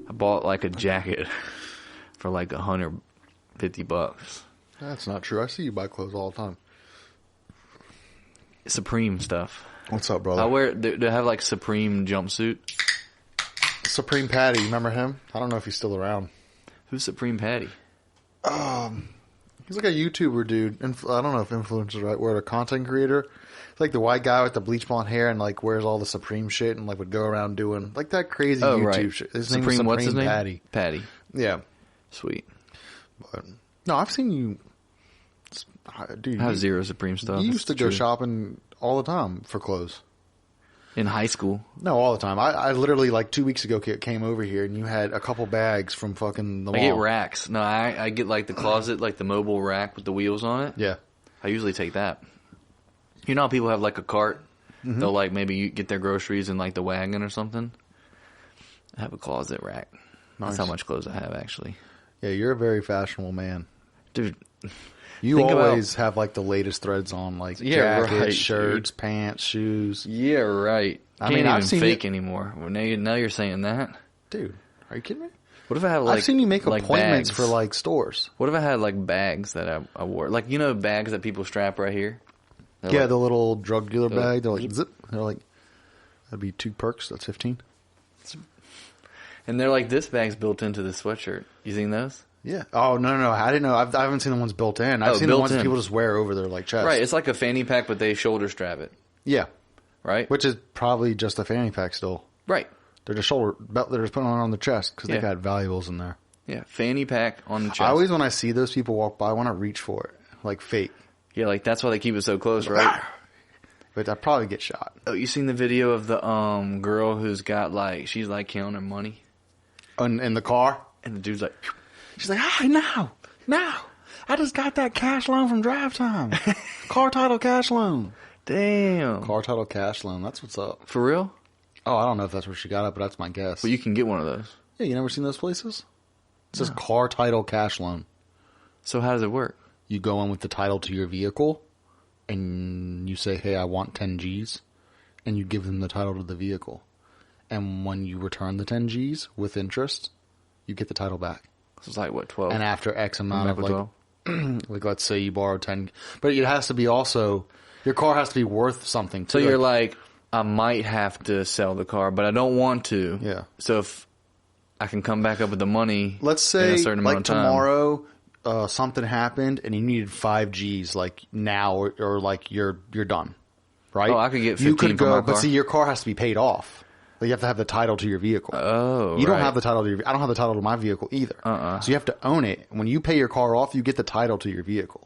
I bought like a jacket for like $150. That's not true. I see you buy clothes all the time. Supreme stuff. What's up, brother? I wear. They have like Supreme jumpsuit. Supreme Patty, remember him? I don't know if he's still around. Who's Supreme Patty? He's like a YouTuber dude. I don't know if influencer is the right word. A content creator. It's like the white guy with the bleach blonde hair and like wears all the Supreme shit and like would go around doing like that crazy YouTube shit. His name is Supreme, what's his name? Patty. Patty. Yeah. Sweet. But, no, I've seen you. Dude, I have zero Supreme stuff. You used to go shopping all the time for clothes. In high school? No, all the time. I literally, like 2 weeks ago, came over here and you had a couple bags from fucking the mall. I get racks. No, I get like the closet, like the mobile rack with the wheels on it. Yeah. I usually take that. You know how people have like a cart? Mm-hmm. They'll like maybe get their groceries in like the wagon or something? I have a closet rack. Nice. That's how much clothes I have, actually. Yeah, you're a very fashionable man. Dude. You always have like the latest threads on, like jackets, shirts, pants, shoes. Yeah, right. I mean, I've seen fake anymore. Well, now you're saying that, dude. Are you kidding me? What if I have like? I've seen you make like appointments bags for like stores. What if I had like bags that I wore, like bags that people strap right here? They're the little drug dealer bag. They're like zip. They're like that'd be 2 perks. That's 15. And they're like this bag's built into the sweatshirt. You seen those? Yeah. Oh, no. I didn't know. I haven't seen the ones built in. I've seen the ones that people just wear over their like chest. Right. It's like a fanny pack, but they shoulder strap it. Yeah. Right. Which is probably just a fanny pack still. Right. They're just they're just putting it on the chest because they got valuables in there. Yeah. Fanny pack on the chest. I always, when I see those people walk by, I want to reach for it. Like fake. Yeah. Like that's why they keep it so close, right? But I'd probably get shot. Oh, you seen the video of the girl who's got like, she's like counting her money? In the car? And the dude's like... She's like, no. I just got that cash loan from Drive Time. Car title cash loan. Damn. Car title cash loan. That's what's up. For real? Oh, I don't know if that's where she got it, but that's my guess. Well, you can get one of those. Yeah, you never seen those places? It says car title cash loan. So how does it work? You go in with the title to your vehicle, and you say, hey, I want 10 G's, and you give them the title to the vehicle. And when you return the 10 G's with interest, you get the title back. So it's like, what, 12? And after X amount of, like, like, let's say you borrow 10. But it has to be also, your car has to be worth something, too. So you're like, I might have to sell the car, but I don't want to. Yeah. So if I can come back up with the money let's say, in a certain amount of time. Tomorrow, something happened, and you needed 5 G's, like, now, or like, you're done. Right? Oh, I could get 15 for my car. But see, your car has to be paid off. You have to have the title to your vehicle. Oh, you don't have the title to your. I don't have the title to my vehicle either. So you have to own it. When you pay your car off, you get the title to your vehicle.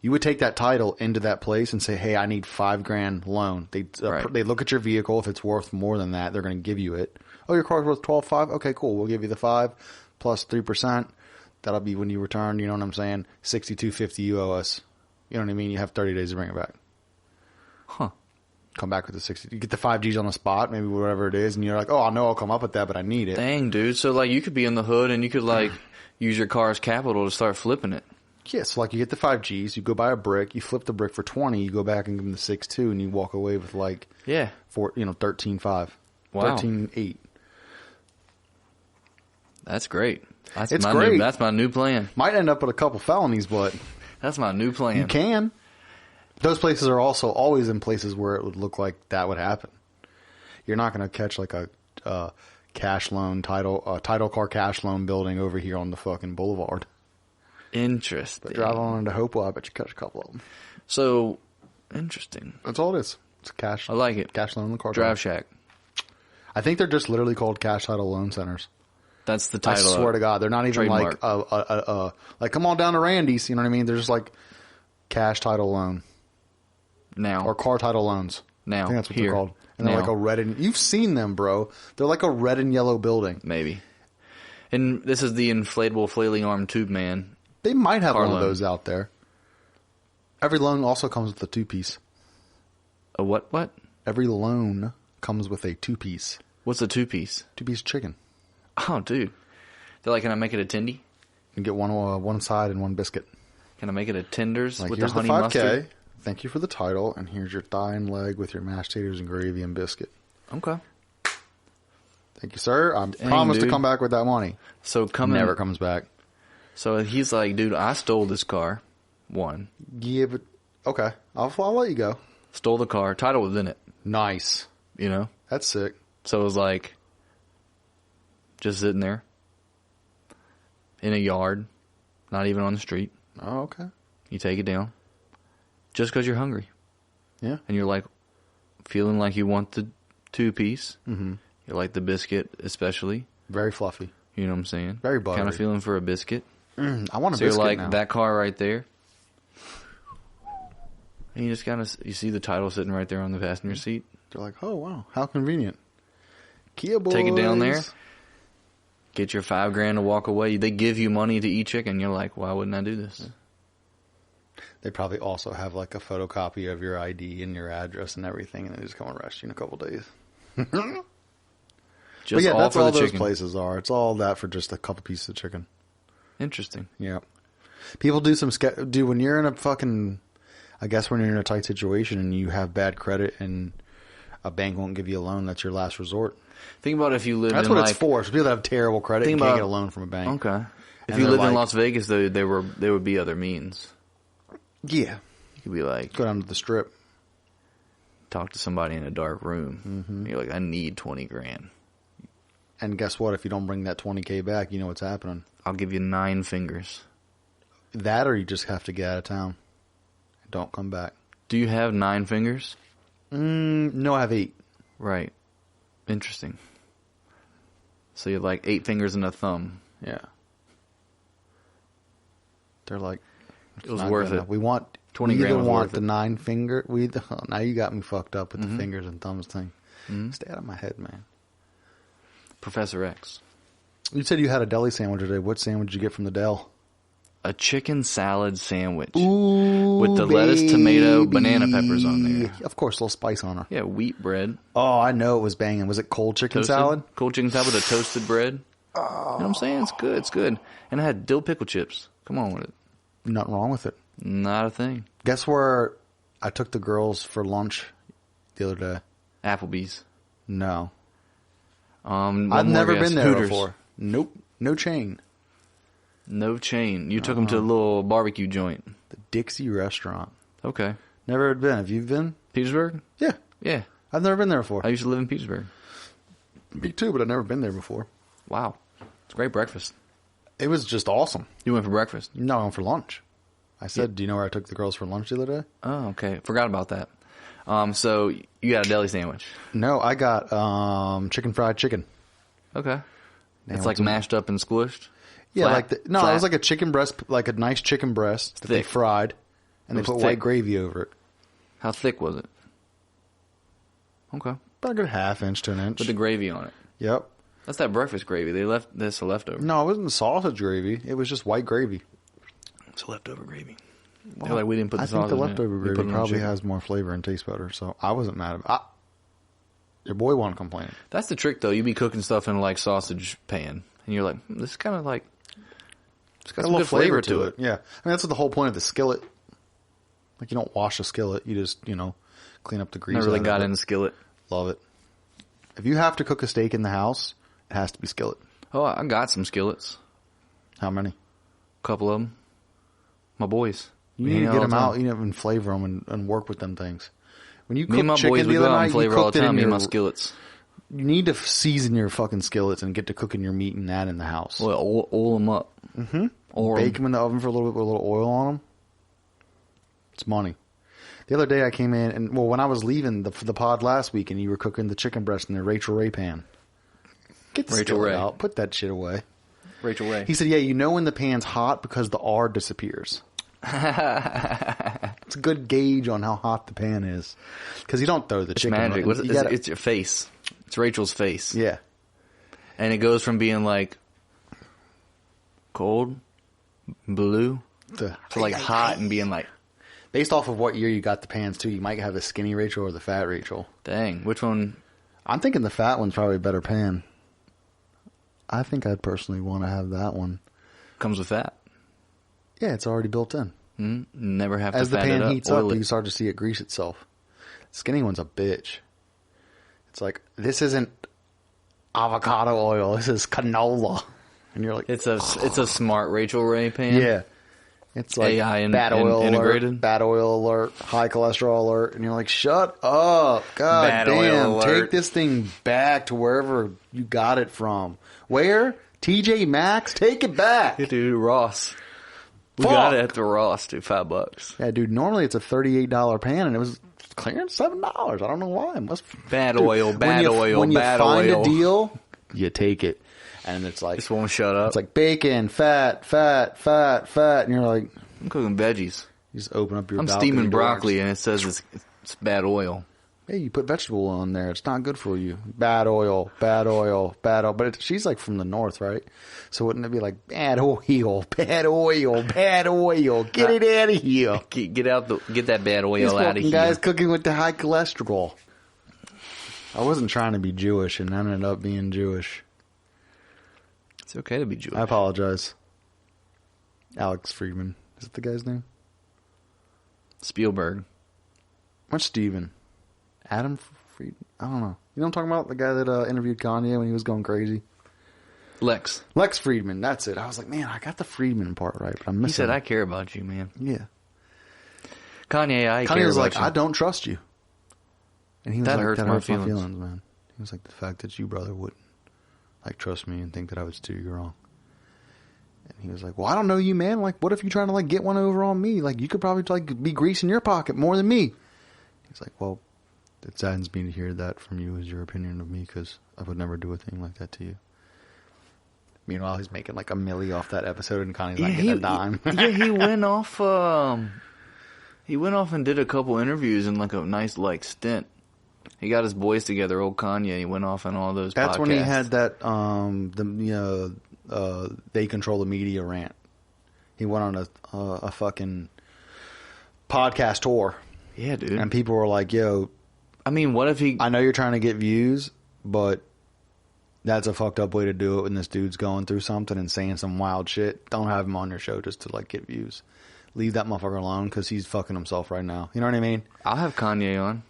You would take that title into that place and say, "Hey, I need $5,000 loan." They look at your vehicle. If it's worth more than that, they're going to give you it. Oh, your car's worth $12,500. Okay, cool. We'll give you the 5 plus 3%. That'll be when you return. You know what I'm saying? $62.50 you owe us. You know what I mean? You have 30 days to bring it back. Huh. Come back with the 60. You get the 5 G's on the spot, maybe whatever it is, and you're like, oh, I know I'll come up with that, but I need it. Dang, dude. So, like, you could be in the hood and you could, like, use your car's capital to start flipping it. Yeah, so, like, you get the 5 G's, you go buy a brick, you flip the brick for 20, you go back and give them the 6.2, and you walk away with, like, 13.5. Wow. 13.8. That's great. It's great. That's my new plan. Might end up with a couple felonies, but that's my new plan. You can. Those places are also always in places where it would look like that would happen. You're not going to catch like a cash loan title car cash loan building over here on the fucking boulevard. Interesting. But drive on into Hopewell, I bet you catch a couple of them. So, interesting. That's all it is. It's a cash. I like it. Cash loan in the car. Drive Shack. I think they're just literally called cash title loan centers. That's the title. I swear to God, they're not even trademark. Like come on down to Randy's. You know what I mean? They're just like cash title loan. Now. Or car title loans. Now. I think that's what they're called. And they're like a red and... You've seen them, bro. They're like a red and yellow building. Maybe. And this is the inflatable flailing arm tube man. They might have one of those out there. Every loan also comes with a 2-piece. A what? Every loan comes with a 2-piece. What's a 2-piece? 2-piece chicken. Oh, dude. They're like, can I make it a tendy? You get one side and one biscuit. Can I make it a tenders like, with the honey the 5K. mustard? Thank you for the title, and here's your thigh and leg with your mashed taters and gravy and biscuit. Okay. Thank you, sir. I promise to come back with that money. So never comes back. So he's like, dude, I stole this car. One. Yeah, but okay. I'll let you go. Stole the car. Title was in it. Nice. You know? That's sick. So it was like, just sitting there in a yard, not even on the street. Oh, okay. You take it down just because you're hungry. Yeah. And you're like, feeling like you want the 2-piece. Mm-hmm. You like the biscuit, especially. Very fluffy. You know what I'm saying? Very buttery. Kind of feeling for a biscuit. I want a so biscuit you're like, now. that car right there. And you just kind of, you see the title sitting right there on the passenger seat. They're like, oh, wow. How convenient. Kia boys. Take it down there. Get your $5,000 to walk away. They give you money to eat chicken. You're like, why wouldn't I do this? They probably also have like a photocopy of your ID and your address and everything, and they just come arrest you in a couple days. Just but yeah, all that's for all the those chicken. places are. It's all that for just a couple pieces of chicken. Interesting. Yeah. People do dude, when you're in a fucking, I guess when you're in a tight situation and you have bad credit and a bank won't give you a loan, that's your last resort. Think about if you live That's in what it's for. So people that have terrible credit and can't get a loan from a bank. Okay. If And you they're lived in like- Las Vegas, though, there would be other means. Yeah. You could be like, Go down to the strip. talk to somebody in a dark room. Mm-hmm. You're like, I need $20,000. And guess what? If you don't bring that $20K back, you know what's happening. I'll give you 9 fingers. That or you just have to get out of town. Don't come back. Do you have 9 fingers? No, I have 8. Right. Interesting. So you're like 8 fingers and a thumb. Yeah. They're like, It was worth it. We want 20 we grand either was want worth the it. 9 finger. Now you got me fucked up with the fingers and thumbs thing. Stay out of my head, man. Professor X. You said you had a deli sandwich today. What sandwich did you get from the Del? A chicken salad sandwich. Ooh, with the lettuce, tomato, banana peppers on there. Of course, a little spice on her. Yeah, wheat bread. Oh, I know it was banging. Was it cold chicken Toasted, salad? Cold chicken salad with a toasted bread. You know what I'm saying? It's good. It's good. And it had dill pickle chips. Come on with it. Nothing wrong with it. Not a thing. Guess where I took the girls for lunch the other day? Applebee's. No. One I've more never guess. been there Hooters. before. Nope. No chain. No chain. You took them to a little barbecue joint. The Dixie Restaurant. Okay. Never had been. Have you been? Petersburg? Yeah. Yeah. I've never been there before. I used to live in Petersburg. Me too, but I've never been there before. Wow. It's great breakfast. It was just awesome. You went for breakfast? No, I went for lunch. I said, do you know where I took the girls for lunch the other day? Oh, okay. Forgot about that. So you got a deli sandwich. No, I got chicken fried chicken. Okay. Damn, It's like mashed up and squished? Yeah, Flat? like it Flat? was like a chicken breast, like a nice chicken breast that they Thick. fried, and It they was put thick. white gravy over it. How thick was it? Okay. About a good half inch to an inch. With the gravy on it. Yep. That's that breakfast gravy. They left this a leftover. No, it wasn't sausage gravy. It was just white gravy. It's a leftover gravy. They're like, we didn't put the I think sausage the in it. leftover We put gravy it on probably chicken. has more flavor and tastes better, so I wasn't mad about it. Your boy wasn't complaining. That's the trick, though. You be cooking stuff in like sausage pan, and you're like, this is kind of like, it's got a some little good flavor to it. Yeah. I mean, that's what the whole point of the skillet. Like, you don't wash the skillet. You just, clean up the grease. Never really out of got it. in the skillet. Love it. If you have to cook a steak in the house, it has to be skillet. Oh, I got some skillets. How many? A couple of them. My boys. You We need hang to get all the them time. out, and flavor them and work with them things. When you Me and my cook chicken boys, we the go other out night, and you flavor all cooked the it in time. Me and your, my skillets. you need to season your fucking skillets and get to cooking your meat and that in the house. Well, oil them up. Mm-hmm. Or Bake them in the oven for a little bit with a little oil on them. It's money. The other day I came in, and when I was leaving for the pod last week, and you were cooking the chicken breast in the Rachel Ray pan. Get the Rachel skillet Ray. out. Put that shit away. Rachel Ray. He said, yeah, you know when the pan's hot because the R disappears. It's a good gauge on how hot the pan is. Because you don't throw the It's chicken. magic. You gotta- It's your face. It's Rachel's face. yeah. And it goes from being like cold, blue, to like hot and being like, Based off of what year you got the pans, too, you might have the skinny Rachel or the fat Rachel. dang, which one? I'm thinking the fat one's probably a better pan. I think I'd personally want to have that one. Comes with that? Yeah, it's already built in. Never have to As the fat it pan up, heats up, oil it. you start to see it grease itself. Skinny one's a bitch. It's like, this isn't avocado oil. This is canola. And you're like, it's a smart Rachel Ray pan. Yeah. It's like AI bad oil integrated. alert, bad oil alert, high cholesterol alert. And you're like, shut up. God Bad damn. oil alert. Take this thing back to wherever you got it from. Where? TJ Maxx? Take it back. Yeah, dude, Ross. We Fuck. got it at the Ross, dude. $5. Yeah, dude, normally it's a $38 pan and it was clearance $7. I don't know why. It must Bad dude, oil, bad oil, when bad you find oil. a deal, you take it. And it's like, This won't shut up. it's like bacon, fat, and you're like, I'm cooking veggies. you just open up your I'm balcony steaming doors. broccoli, and it says it's bad oil. Hey, you put vegetable oil in there. It's not good for you. Bad oil, bad oil, bad oil. But she's like from the north, right? So wouldn't it be like bad oil, bad oil, bad oil? Get it out of here. Get that bad oil These out of fucking here. guys cooking with the high cholesterol. I wasn't trying to be Jewish and ended up being Jewish. It's okay to be Jewish. I apologize. Alex Friedman. Is it the guy's name? Spielberg. What's Steven? Adam Friedman? I don't know. You know what I'm talking about? The guy that interviewed Kanye when he was going crazy? Lex Friedman. That's it. I was like, man, I got the Friedman part right, but I'm missing. He said, I care about you, man. Yeah. Kanye, I Kanye care was about like, you. I don't trust you. And he was That like, hurts that my hurts my feelings. feelings, man. He was like, the fact that you, brother, wouldn't like trust me and think that I would steer you wrong. And he was like, well, I don't know you, man. Like, what if you're trying to like get one over on me? Like, you could probably like be greasing your pocket more than me. He's like, well, it saddens me to hear that from you as your opinion of me because I would never do a thing like that to you. Meanwhile, he's making like $1 million off that episode and Connie's not getting a dime. Yeah, he went off. He went off and did a couple interviews in like a nice like stint. He got his boys together, old Kanye. He went off on all those. That's podcasts. when he had that they control the media rant. He went on a fucking podcast tour. Yeah, dude. And people were like, yo, I mean, what if he... I know you're trying to get views, but that's a fucked up way to do it when this dude's going through something and saying some wild shit. Don't have him on your show just to like get views. Leave that motherfucker alone because he's fucking himself right now. You know what I mean? I'll have Kanye on.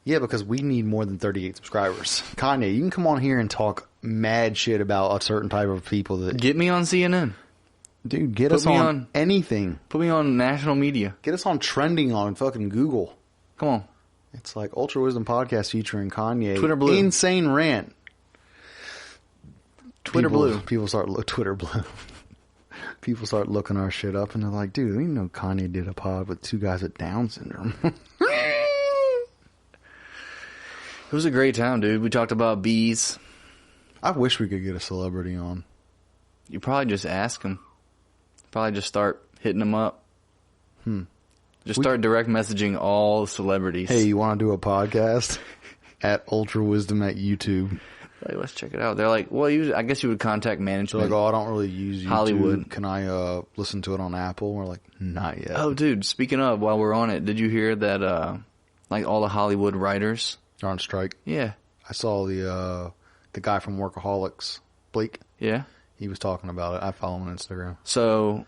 Yeah, because we need more than 38 subscribers. Kanye, you can come on here and talk mad shit about a certain type of people that... Get me on CNN. Dude, get us on anything. Put me on national media. Get us on trending on fucking Google. Come on. It's like UltraWisdom podcast featuring Kanye. Twitter Blue. Insane rant. Twitter Blue. People start Twitter Blue. People start looking our shit up and they're like, dude, we didn't know Kanye did a pod with 2 guys with Down syndrome. It was a great time, dude. We talked about bees. I wish we could get a celebrity on. You probably just ask them. Probably just start hitting them up. Just start direct messaging all celebrities. Hey, you want to do a podcast? At UltraWisdom at YouTube. Like, let's check it out. They're like, well, I guess you would contact They're management. like, oh, I don't really use YouTube. Hollywood. Can I listen to it on Apple? We're like, not yet. Oh, dude, speaking of, while we're on it, did you hear that, like, all the Hollywood writers? They're on strike. Yeah. I saw the guy from Workaholics, Blake. Yeah? He was talking about it. I follow him on Instagram. So,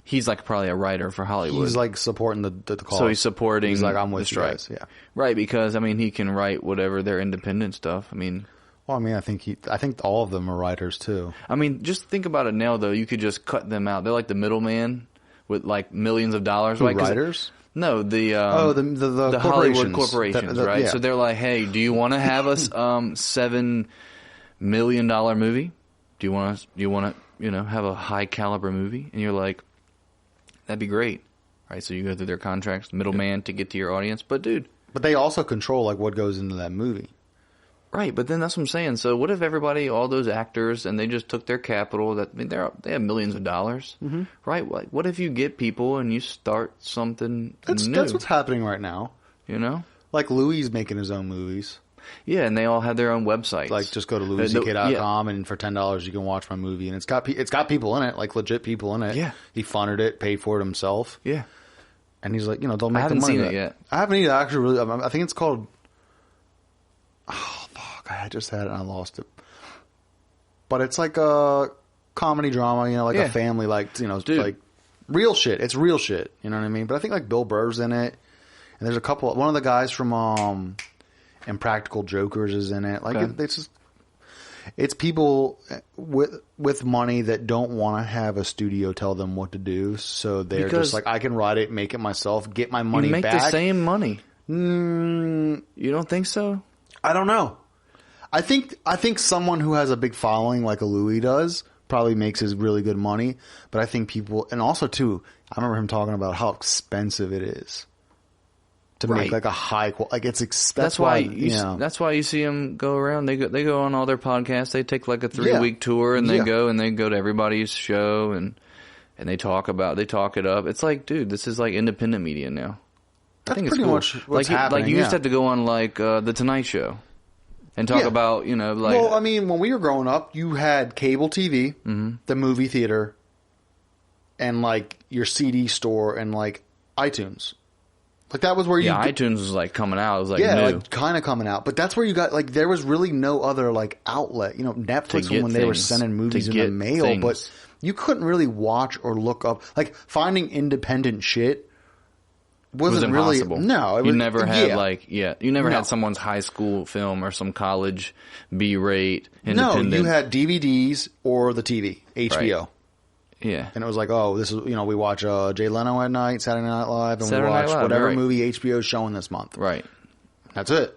he's, like, probably a writer for Hollywood. He's, like, supporting the cause. So he's supporting He's like, I'm the with you strike. guys. Yeah. Right, because, I mean, he can write whatever their independent stuff. I mean... Well, I mean, I think all of them are writers, too. I mean, just think about it now, though. You could just cut them out. They're like the middleman with, like, millions of dollars. Who, right? writers? No, the corporations. Hollywood corporations, right? Yeah. So they're like, hey, do you want to have a $7 million movie? Do you want to, have a high caliber movie? And you're like, that'd be great, right? So you go through their contracts, middleman to get to your audience. But dude, but they also control like what goes into that movie. Right, but then that's what I'm saying. So what if everybody, all those actors, and they just took their capital, they have millions of dollars, right? Like, what if you get people and you start something new? That's what's happening right now. You know? Like Louis making his own movies. Yeah, and they all have their own websites. Like, just go to louisck.com and for $10 you can watch my movie, and it's got people in it, like legit people in it. Yeah, he funded it, paid for it himself. Yeah, and he's like, don't make the money. I haven't seen it yet. I haven't either. Actually, really, I think it's called. Oh fuck! I just had it and I lost it. But it's like a comedy drama, like a family, like like real shit. It's real shit. You know what I mean? But I think like Bill Burr's in it, and there's a couple. One of the guys from Impractical Jokers is in it. Like it's just, It's people with money that don't want to have a studio tell them what to do, so they're just like, I can write it, make it myself, get my money back. You make the same money. You don't think so? I don't know. I think someone who has a big following like a Louis does probably makes his really good money, but I think people, and also too, I remember him talking about how expensive it is to make like a high quality, like that's why that's why you see them go around. They go on all their podcasts. They take like a 3-week tour and they go to everybody's show and they talk it up. It's like, dude, this is like independent media now. That's I think it's pretty cool. much what's happening. Like you used to have to go on like the Tonight Show and talk about, like. Well, I mean, when we were growing up, you had cable TV, the movie theater, and like your CD store and like iTunes. Like that was where iTunes was like coming out. It was like new. Like kind of coming out. But that's where you got like there was really no other like outlet. Netflix when they were sending movies in the mail, but you couldn't really watch or look up like finding independent shit. Wasn't really impossible. No, you never had you never had someone's high school film or some college B-rate independent. No, you had DVDs or the TV, HBO. Right. Yeah. And it was like, oh, this is, we watch Jay Leno at night, Saturday Night Live, and Saturday we watch Night Live, whatever movie HBO's showing this month. Right. That's it.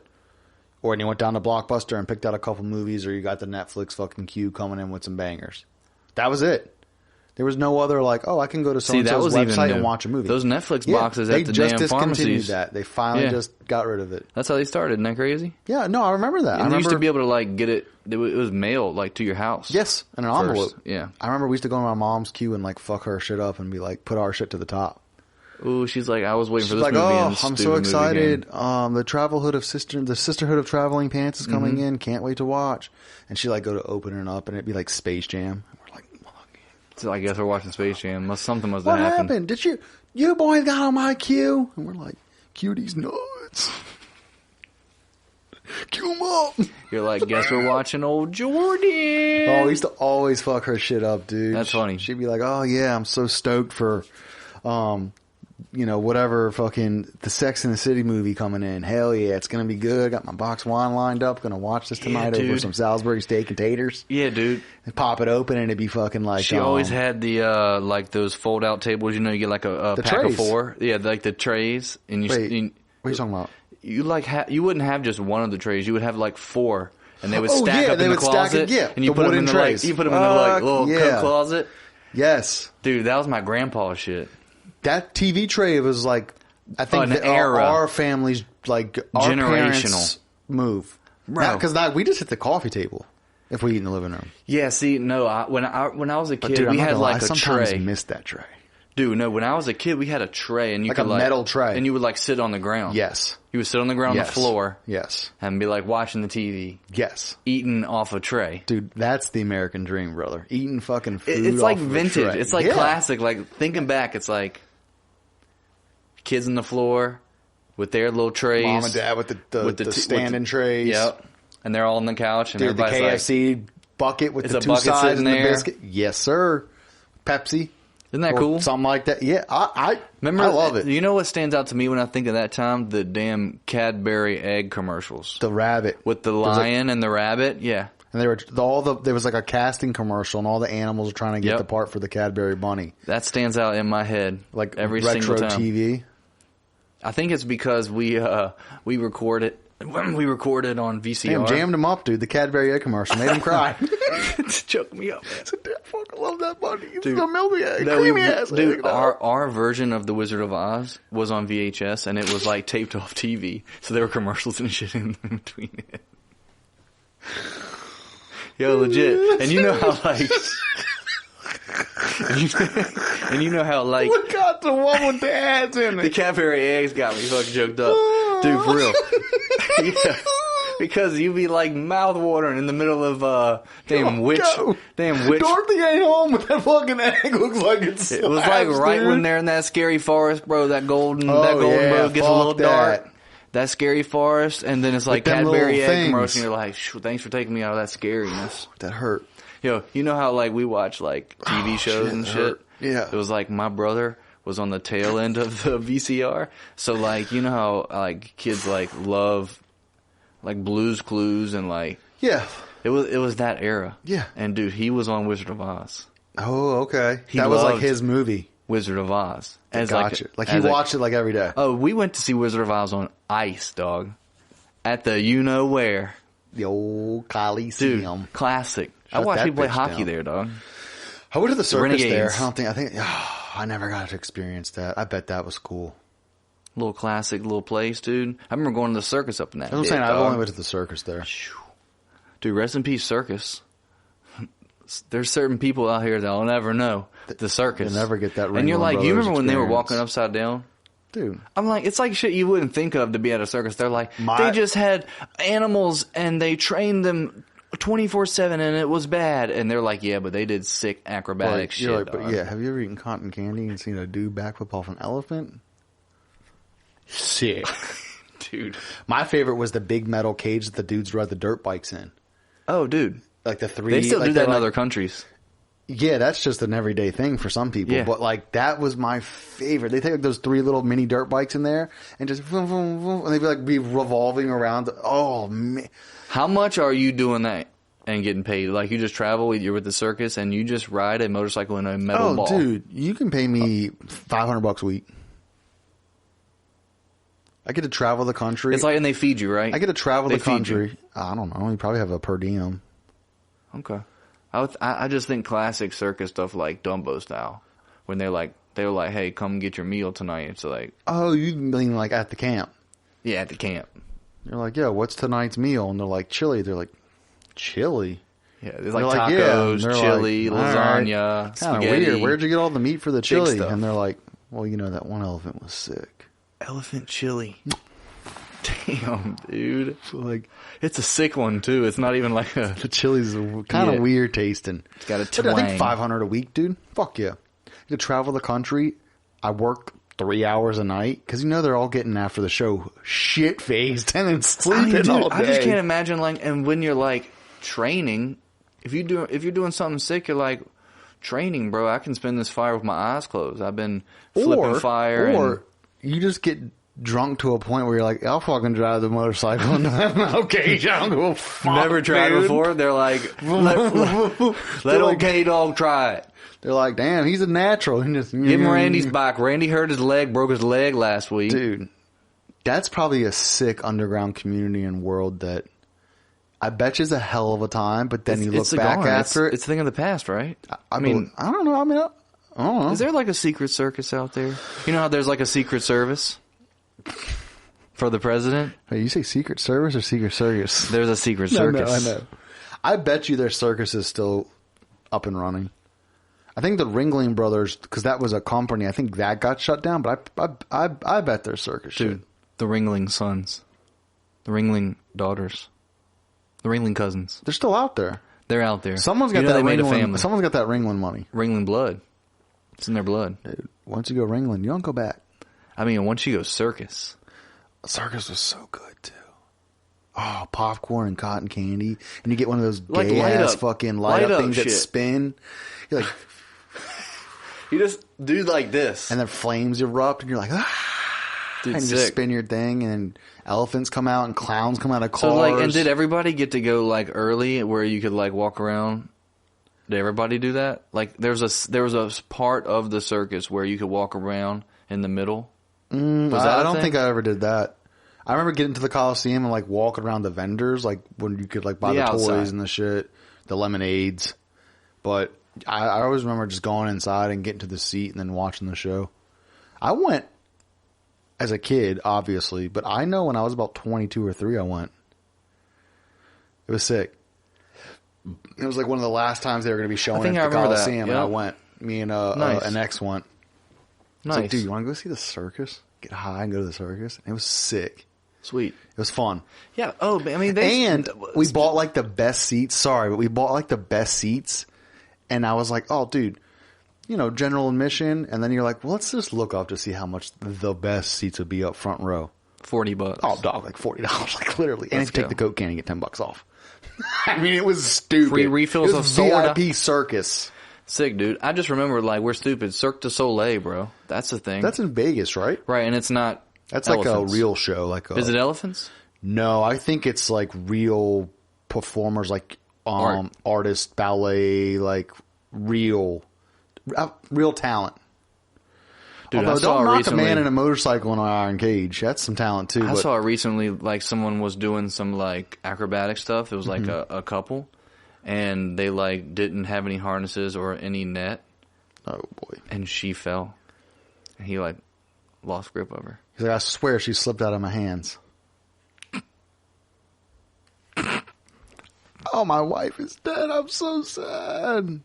Or when you went down to Blockbuster and picked out a couple movies, or you got the Netflix fucking queue coming in with some bangers. That was it. There was no other like, oh, I can go to so-and-so's website and watch a movie. Those Netflix boxes at the damn pharmacies. They just discontinued that. They finally just got rid of it. That's how they started. Isn't that crazy? Yeah, no, I remember that. And you used to be able to like get it. It was mailed like to your house. Yes, in an envelope. Yeah. I remember we used to go to my mom's queue and like fuck her shit up and be like, put our shit to the top. Ooh, she's like, I was waiting for this movie. I'm so excited. The Sisterhood of Traveling Pants is coming in. Can't wait to watch. And she like go to open it up and it'd be like Space Jam. And we're like, so I guess we're watching Space Jam. Something must What have happened. happened? Did you boys got on my queue? And we're like, Cutie's nuts. Cue him up. You're like, guess we're watching old Jordan. Oh, we used to always fuck her shit up, dude. That's funny. She'd be like, oh yeah, I'm so stoked for, whatever fucking the Sex and the City movie coming in. Hell yeah, it's gonna be good. Got my box of wine lined up. Gonna watch this tonight over some Salisbury steak and taters. Yeah, dude. And pop it open and it'd be fucking like. She always had the like those fold out tables. You get like a pack trays. of 4. Yeah, like the trays. And Wait, what are you talking about? You wouldn't have just one of the trays. You would have like 4, and they would stack up in the closet. And you put them in trays. You put them in the little coat closet. Yes, dude, that was my grandpa's shit. That TV tray was like, I think our family's like our parents' move, because we just hit the coffee table if we eat in the living room. Yeah, see, no, when I was a kid, we had like a tray. I sometimes missed that tray. Dude, no, when I was a kid, we had a tray, and you like could a metal tray, and you would like sit on the ground. Yes, you would sit on the ground on the floor. Yes, and be like watching the TV. Yes, eating off a tray. Dude, that's the American dream, brother. Eating fucking food. It's like off vintage. Of a tray. It's like classic. Like thinking back, it's like kids on the floor with their little trays. Mom and dad with the standing trays. Yep, and they're all on the couch, and dude, the KFC bucket with the 2 sides and the biscuit. Yes, sir. Pepsi. Isn't that cool? Something like that. Yeah, I love it. You know what stands out to me when I think of that time? The damn Cadbury egg commercials. The rabbit. With the lion and the rabbit. Yeah. And there was like a casting commercial and all the animals are trying to get the part for the Cadbury bunny. That stands out in my head. Like every retro single time. TV. I think it's because we recorded on VCR. Damn, jammed him up, dude. The Cadbury egg commercial made him cry. It choked me up. I said, damn, fuck, I love that bunny. It's a milky egg, creamy ass. Dude, our version of The Wizard of Oz was on VHS, and it was like taped off TV, so there were commercials and shit in between it. Yo, legit. And you know how like... and you know how like... What got the one with the ads in it? The Cadbury eggs got me fucking choked up. Dude, for real. Yeah. Because you be like mouth watering in the middle of damn witch. Dorothy ain't home with that fucking egg. Looks like it's. It was like right when they're in that scary forest, bro. That golden road gets a little dark. That scary forest, and then it's like Cadbury egg commercial. And you're like, thanks for taking me out of that scariness. That hurt. Yo, you know how like we watch like TV shows and shit. Yeah. It was like my brother was on the tail end of the VCR, so like you know how like kids like love. Like Blue's Clues and like It was that era. Yeah. And dude, he was on Wizard of Oz. Oh, okay. He that was like loved his movie. Wizard of Oz. As Gotcha. Like he watched it like every day. Oh, we went to see Wizard of Oz on ice, dog. At the you-know-where. The old Coliseum. Dude, classic. I watched people play hockey there, dog. I went to the circus there. Renegades. I never got to experience that. I bet that was cool. Little classic little place, dude. I remember going to the circus up in that. I'm saying I've only went to the circus there. Dude, rest in peace, circus. There's certain people out here that'll never know the circus. You'll never get that. And you're like, you remember when they were walking upside down? Dude. I'm like, it's like shit you wouldn't think of to be at a circus. They're like, they just had animals and they trained them 24/7 and it was bad. And they're like, yeah, but they did sick acrobatic shit. You're like, but yeah, have you ever eaten cotton candy and seen a dude backflip off an elephant? Sick. Dude. My favorite was the big metal cage that the dudes ride the dirt bikes in. Oh, dude. Like the three. They still do that in like, other countries. Yeah, that's just an everyday thing for some people. Yeah. But like that was my favorite. They take like those 3 little mini dirt bikes in there and just vroom, vroom, vroom, and they'd be revolving around. Oh man. How much are you doing that and getting paid? Like you just travel, you're with the circus and you just ride a motorcycle in a metal ball. Oh dude, you can pay me $500 a week. I get to travel the country. It's like, and they feed you, right? I get to travel the country. I don't know. You probably have a per diem. Okay. I just think classic circus stuff like Dumbo style, when they were like, hey, come get your meal tonight. It's like, oh, you mean like at the camp? Yeah, at the camp. You're like, yeah, what's tonight's meal? And they're like, chili. They're like, chili? Yeah, there's like tacos, chili, lasagna, right. spaghetti. Weird. Where'd you get all the meat for the chili? And they're like, well, you know, that one elephant was sick. Elephant chili. Damn, dude. Like, it's a sick one too. It's not even like a. The chili's kind of weird tasting. It's got a twang. But I think $500 a week, dude. Fuck yeah. You could travel the country. I work 3 hours a night because you know they're all getting after the show shit faced and then sleeping all day. I just can't imagine like, and when you're like training, if you're doing something sick, you're like training, bro. I can spin this fire with my eyes closed. I've been flipping fire. Or you just get drunk to a point where you're like, I'll fucking drive the motorcycle. Okay, I don't go fuck. Never tried before. They're like, let old K-Dog try it. They're like, damn, he's a natural. Give him Randy's bike. Randy hurt his leg, broke his leg last week. Dude, that's probably a sick underground community and world that I bet you is a hell of a time, but then you look back after it. It's a thing of the past, right? I mean, I don't know. I mean, I don't know. Is there like a secret circus out there? You know how there's like a secret service for the president? Hey, you say secret service or secret circus? There's a secret circus. I know. I bet you their circus is still up and running. I think the Ringling Brothers, because that was a company, I think that got shut down, but I bet their circus Dude, the Ringling sons. The Ringling daughters. The Ringling cousins. They're still out there. They're out there. Someone's got that Ringling. Someone's got that Ringling money. Ringling blood. It's in their blood. Dude, once you go Ringling, you don't go back. I mean, once you go circus. Circus was so good, too. Oh, popcorn and cotton candy. And you get one of those gay-ass fucking light-up things that spin. You're like... You just do like this. And then flames erupt, and you're like, ah! Dude, and you just spin your thing, and elephants come out, and clowns come out of cars. So, like, and did everybody get to go, like, early where you could, like, walk around? Did everybody do that? Like, there was a part of the circus where you could walk around in the middle? I don't think I ever did that. I remember getting to the Coliseum and, like, walking around the vendors, like, when you could, like, buy the toys and the shit, the lemonades. But I always remember just going inside and getting to the seat and then watching the show. I went as a kid, obviously, but I know when I was about 22 or 3, I went. It was sick. It was like one of the last times they were going to be showing at the Coliseum, and I went. Me and an ex went. Nice. Like, dude, you want to go see the circus? Get high and go to the circus? And it was sick. Sweet. It was fun. Yeah. Oh, I mean, we bought like the best seats. Sorry, but we bought like the best seats. And I was like, oh, dude, you know, general admission. And then you're like, well, let's just look up to see how much the best seats would be up front row. $40. Oh, dog, like $40, like literally. And if you take the Coke can and get $10 off. I mean, it was stupid. Free refills of soda. VIP circus. Sick, dude. I just remember, like, we're stupid. Cirque du Soleil, bro. That's the thing. That's in Vegas, right? Right, and it's not That's elephants. Like a real show. Is it elephants? No, I think it's like real performers, like artist, ballet, like real talent. Dude, Although, I saw don't knock recently, a man in a motorcycle in an iron cage. That's some talent too. I saw recently, like, someone was doing some, like, acrobatic stuff. It was like a couple, and they, like, didn't have any harnesses or any net. Oh boy! And she fell. And he, like, lost grip of her. He's like, I swear she slipped out of my hands. Oh, my wife is dead. I'm so sad.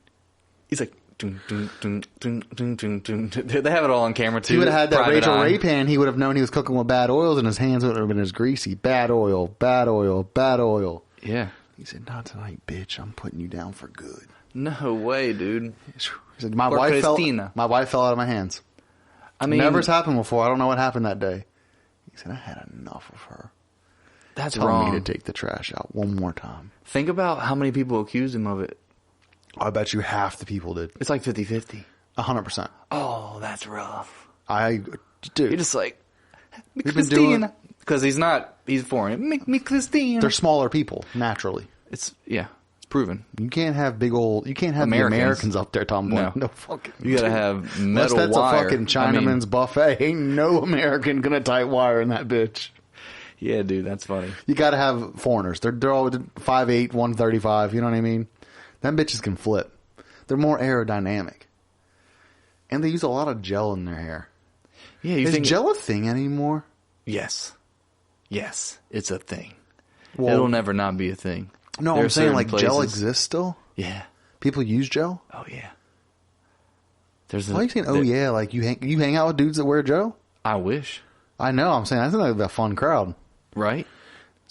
He's like, dun, dun, dun, dun, dun, dun, dun. They have it all on camera too. He would have had that Private Rachel eye. Ray pan. He would have known he was cooking with bad oils, and his hands would have been as greasy. Bad oil, bad oil, bad oil. Yeah. He said, "Not tonight, bitch. I'm putting you down for good." No way, dude. He said, My Or wife Christina. fell out of my hands. I mean, Never's happened before. I don't know what happened that day. He said, I had enough of her. that's Tell wrong. me to take the trash out one more time. Think about how many people accused him of it. I bet you half the people did. It's like 50-50. 100%. Oh, that's rough. Dude, You're just like, me We've been doing- Christina. Because he's foreign. Me Christina. they're smaller people, naturally. It's proven. You can't have the Americans up there, Tom Boy. No. Fucking. You gotta have Unless metal that's wire. a fucking Chinaman's buffet. Ain't no American gonna tight wire in that bitch. Yeah, dude, that's funny. You gotta have foreigners. They're all 5'8", 135. You know what I mean? Them bitches can flip. They're more aerodynamic. And they use a lot of gel in their hair. Yeah, Is gel a thing anymore? Yes. Yes, it's a thing. Well, It'll never not be a thing. No, There are I'm saying certain like gel places- exists still? Yeah. People use gel? Oh, yeah. There's Why are you saying, oh yeah, like you hang out with dudes that wear gel? I wish. I know, I'm saying, that's like a fun crowd. Right?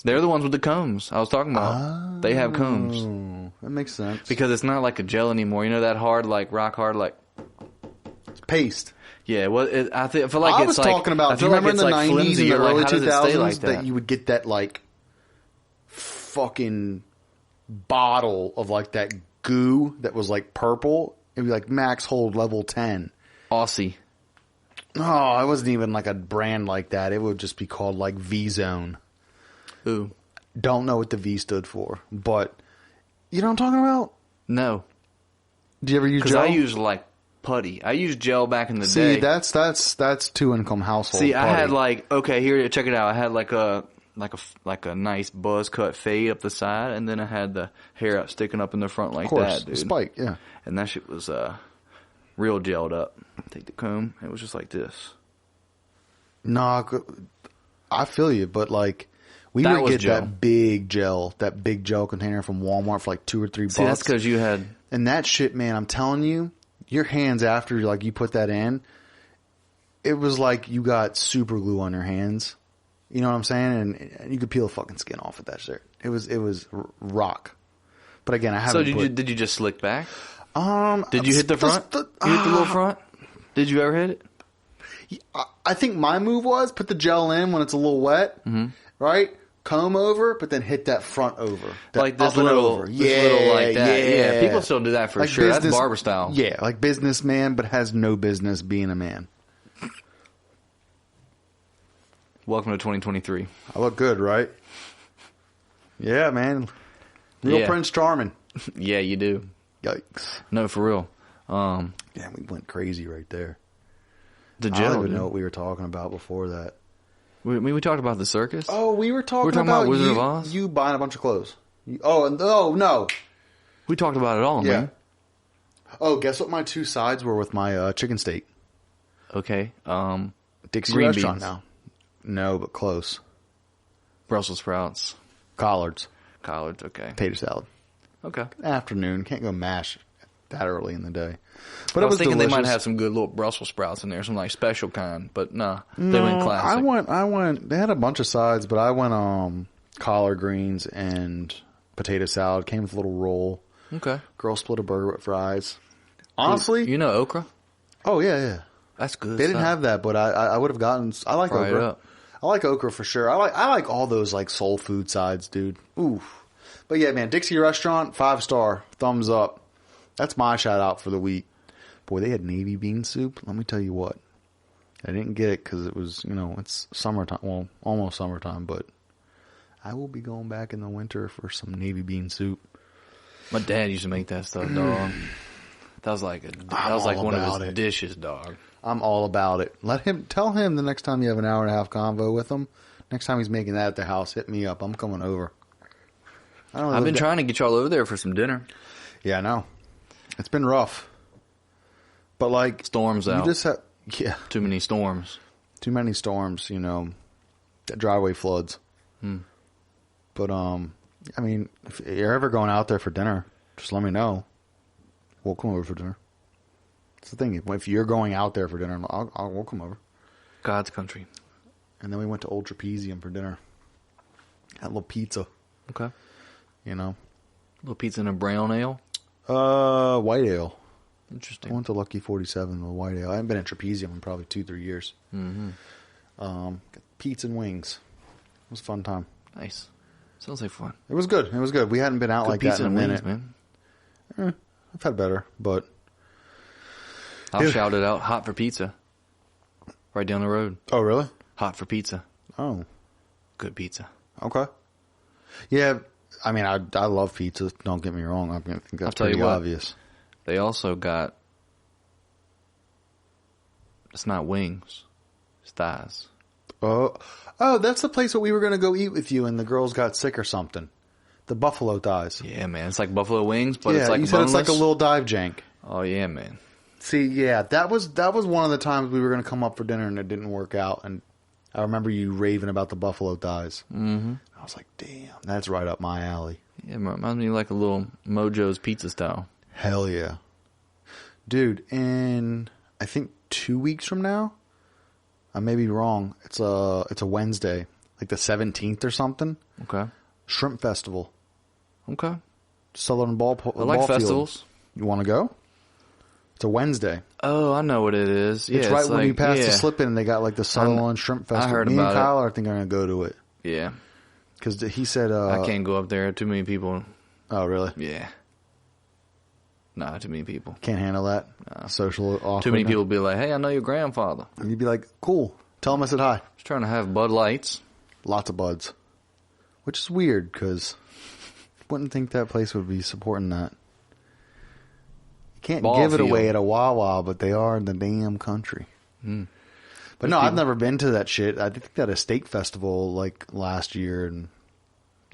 They're the ones with the combs I was talking about. They have combs. Oh, that makes sense. Because it's not like a gel anymore. You know that hard, like rock hard, like... Paste. Yeah, well, I feel like I it's was like... talking about, I do you feel remember like in the it's 90s like flimsy. and the Or early like, how does it stay 2000s like that you would get that like fucking bottle of like that goo that was like purple? It'd be like max hold level 10. Aussie. Oh, it wasn't even like a brand like that. It would just be called like V-Zone. Ooh. Don't know what the V stood for, but you know what I'm talking about? No. Do you ever use Because gel? I use like putty. I used gel back in the See, day. that's two income household. See, I putty. had like, okay, here, check it out. I had like a nice buzz cut fade up the side, and then I had the hair up sticking up in the front like of course, that, dude. spike, yeah. And that shit was real gelled up. Take the comb. It was just like this. Nah, I feel you, but like we That would was get gel. that big gel container from Walmart for like $2 or $3. See, that's because you had... And that shit, man, I'm telling you, your hands after like you put that in, it was like you got super glue on your hands. You know what I'm saying? And you could peel the fucking skin off with that shit. It was rock. But again, I haven't. So did you just slick back? Did you hit the front? You hit the little front? Did you ever hit it? I think my move was put the gel in when it's a little wet, right? Comb over, but then hit that front over. That Like this up and little, over. this little like that. Yeah. People still do that for Like sure. business- That's barber style. Yeah, like businessman, but has no business being a man. Welcome to 2023. I look good, right? Yeah, man. Real Yeah. Prince Charming. Yeah, you do. Yikes. No, for real. Damn, we went crazy right there. The I gel. don't even dude. know what we were talking about before that. We talked about the circus. Oh, we were talking, about Wizard of Oz? You buying a bunch of clothes. No. We talked about it all, Yeah. man. Oh, guess what my two sides were with my chicken steak? Okay. Dixie Green restaurant beans. now. No, but close. Brussels sprouts. Collards. Collards. Okay. Potato salad. Okay. Afternoon. Can't go mash that early in the day. But But I it was was thinking delicious. they might have some good little Brussels sprouts in there, some like special kind. But nah, they went classic. I went. They had a bunch of sides, but I went collard greens and potato salad. Came with a little roll. Okay. Girl split a burger with fries. Honestly, You know okra? oh yeah. That's good. They didn't stuff. have that, but I would have gotten. I like Fry it okra. up. I like okra for sure. I like all those like soul food sides, dude. Oof. But yeah, man, Dixie Restaurant, 5-star, thumbs up. That's my shout out for the week. Boy, they had navy bean soup. Let me tell you what. I didn't get it because it was, it's summertime. Well, almost summertime, but I will be going back in the winter for some navy bean soup. My dad used to make that stuff, dog. That was like one of his dishes, dog. I'm all about it. Tell him the next time you have an hour and a half convo with him. Next time he's making that at the house, hit me up. I'm coming over. I've been trying to get y'all over there for some dinner. Yeah, I know. It's been rough. But like storms out. You just have too many storms. Too many storms, driveway floods. But I mean, if you're ever going out there for dinner, just let me know. We'll come over for dinner. That's the thing. If you're going out there for dinner, we'll come over. God's country. And then we went to UltraWisdom for dinner. Had a little pizza. Okay. A little pizza and a brown ale? White ale. Interesting. I went to Lucky 47 with white ale. I haven't been at Trapezium in probably 2-3 years. Got pizza and wings. It was a fun time. Nice. Sounds like fun. It was good. We hadn't been out good like that in a minute. Wings, man. I've had better, but... I'll shout it out. Hot for pizza. Right down the road. Oh, really? Hot for pizza. Oh. Good pizza. Okay. Yeah, I mean, I love pizza. Don't get me wrong. I think that's pretty obvious. They also got... It's not wings. It's thighs. Oh, that's the place that we were going to go eat with you and the girls got sick or something. The buffalo thighs. Yeah, man. It's like buffalo wings, but it's like you said it's like a little dive jank. Oh, yeah, man. See, yeah, that was one of the times we were going to come up for dinner and it didn't work out. And I remember you raving about the buffalo thighs. Mm-hmm. I was like, damn, that's right up my alley. Yeah, it reminds me like a little Mojo's pizza style. Hell yeah. Dude, in I think 2 weeks from now, I may be wrong. It's a Wednesday, like the 17th or something. Okay. Shrimp Festival. Okay. Southern Ball. I like festivals. You want to go? It's a Wednesday. Oh, I know what it is. Yeah, it's right when you pass the slip in, and they got like the Sutherland Shrimp Festival. I heard Me about and Kyle I think are going to go to it. Yeah. Because he said... I can't go up there. Too many people. Oh, really? Yeah. Nah, too many people. Can't handle that? Social awkwardness. Too many people be like, hey, I know your grandfather. And you'd be like, cool. Tell him I said hi. Just trying to have Bud Lights. Lots of buds. Which is weird, because wouldn't think that place would be supporting that. You can't give it away at a Wawa, but they are in the damn country. But no, I've never been to that shit. I think that a steak festival like last year, and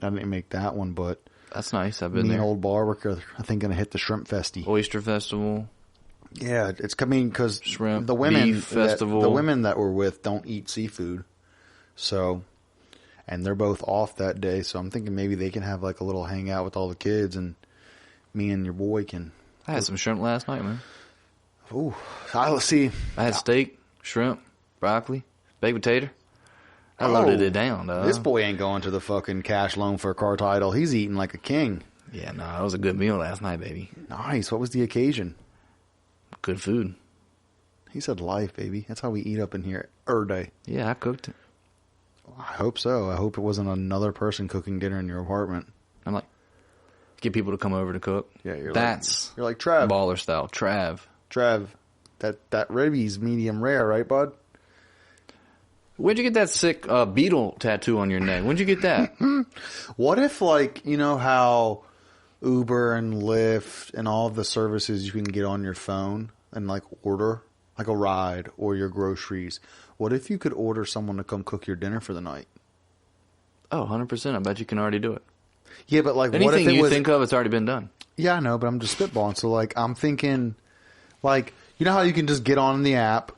I didn't make that one, but that's nice. I've been there. Me and old Barwick I think going to hit the Shrimp Festy. Oyster Festival. Yeah, it's coming because Shrimp, the women beef festival. The women that we're with don't eat seafood, so and they're both off that day. So I'm thinking maybe they can have like a little hangout with all the kids, and me and your boy can. I had some shrimp last night, man. Ooh, let's see. I had steak, shrimp, broccoli, baked potato. I loaded it down, dog. This boy ain't going to the fucking cash loan for a car title. He's eating like a king. Yeah, no, it was a good meal last night, baby. Nice. What was the occasion? Good food. He said life, baby. That's how we eat up in here every day. Yeah, I cooked it. I hope so. I hope it wasn't another person cooking dinner in your apartment. I'm like, get people to come over to cook. Yeah, you're like Trav. Baller style. Trav, that ribby's medium rare, right, bud? Where'd you get that sick beetle tattoo on your neck? When'd you get that? What if, like, you know how Uber and Lyft and all of the services you can get on your phone and, like, order, like a ride or your groceries. What if you could order someone to come cook your dinner for the night? Oh, 100%. I bet you can already do it. Yeah, but, like, anything what if it you think of, it's already been done. Yeah, I know, but I'm just spitballing. So, like, I'm thinking, like, you know how you can just get on the app,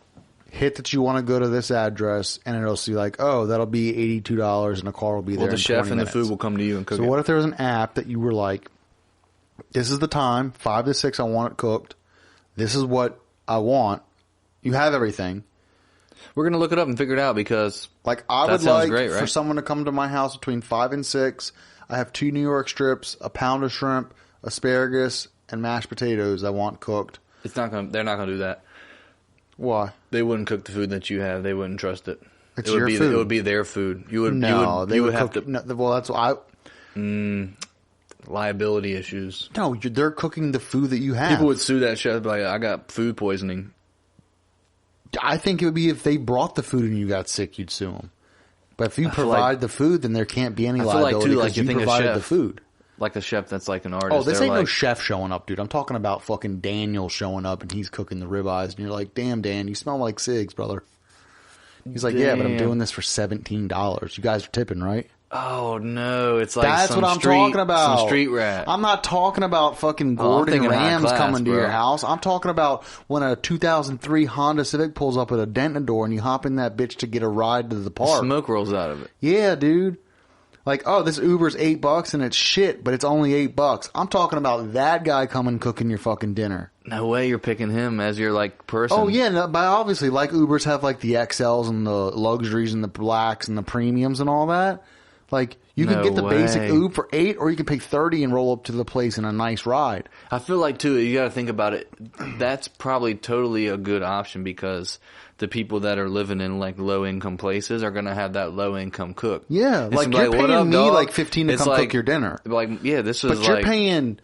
hit that you want to go to this address, and it'll see like, oh, that'll be $82, and the car will be there. Well, the chef and the food will come to you and cook it. So what if there was an app that you were like, this is the time, 5 to 6, I want it cooked. This is what I want. You have everything. We're gonna look it up and figure it out because like I would like great, right? for someone to come to my house between 5 and 6. I have 2 New York strips, a pound of shrimp, asparagus, and mashed potatoes I want cooked. They're not gonna do that. Why? They wouldn't cook the food that you have. They wouldn't trust it. It's your food. It would be their food. You would have to. No, well, that's what liability issues. No, they're cooking the food that you have. People would sue that chef like, I got food poisoning. I think it would be if they brought the food and you got sick, you'd sue them. But if you provide the food, then there can't be any liability because you provided the food. like a chef that's like an artist. Oh, this They're ain't like, no chef showing up, dude. I'm talking about fucking Daniel showing up and he's cooking the ribeyes, and you're like, damn, Dan, you smell like cigs, brother. He's like, yeah, but I'm doing this for $17. You guys are tipping, right? Oh no, it's like that's some what I'm street, talking about. Some street rat. I'm not talking about fucking Gordon Ram's coming to your house. I'm talking about when a 2003 Honda Civic pulls up at a dent in the door and you hop in that bitch to get a ride to the park. Smoke rolls out of it. Yeah, dude. Like, oh, this Uber's $8 and it's shit, but it's only $8. I'm talking about that guy coming cooking your fucking dinner. No way you're picking him as your like person. Oh yeah, no, but obviously, like Ubers have like the XLs and the luxuries and the blacks and the premiums and all that. Like, you can get the basic Uber for $8, or you can pay $30 and roll up to the place in a nice ride. I feel like too, you got to think about it. That's probably totally a good option because the people that are living in like low income places are going to have that low income cook. Yeah, like you're paying up, me dog? like $15 to come like, cook your dinner. Like, yeah, this is. But you're paying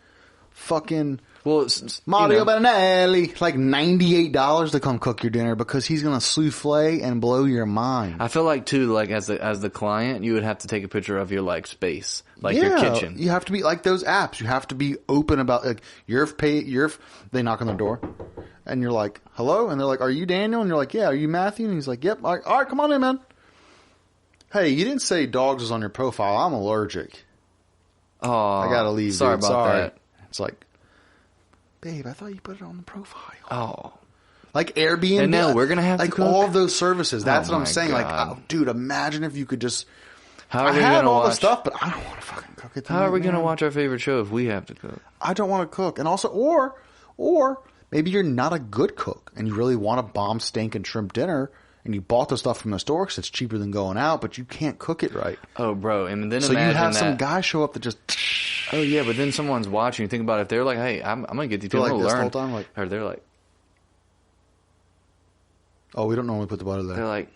fucking. Well, Mario Benelli, like $98 to come cook your dinner because he's gonna souffle and blow your mind. I feel like too, like as the client, you would have to take a picture of your like space, like your kitchen. You have to be like those apps. You have to be open about like they knock on the door, and you're like, "Hello," and they're like, "Are you Daniel?" And you're like, "Yeah." Are you Matthew? And he's like, "Yep." All right, come on in, man. Hey, you didn't say dogs was on your profile. I'm allergic. Oh, I gotta leave. Sorry dude. about that. It's like. Babe, I thought you put it on the profile. Oh. Like Airbnb. And now we're going to have like to cook? all of those services. That's what I'm saying. God. Like, oh, dude, imagine if you could just... How are we I have all watch? the stuff, but I don't want to fucking cook it. How are we going to watch our favorite show if we have to cook? I don't want to cook. And also, or maybe you're not a good cook and you really want a bomb steak and shrimp dinner and you bought the stuff from the store because it's cheaper than going out, but you can't cook it right. Oh, bro. And then so imagine you have that. some guy show up that just... Oh, yeah, but then someone's watching. Think about it. If they're like, hey, I'm going to get these people to learn. The whole time, like, or they're like... Oh, we don't normally put the butter there. They're like...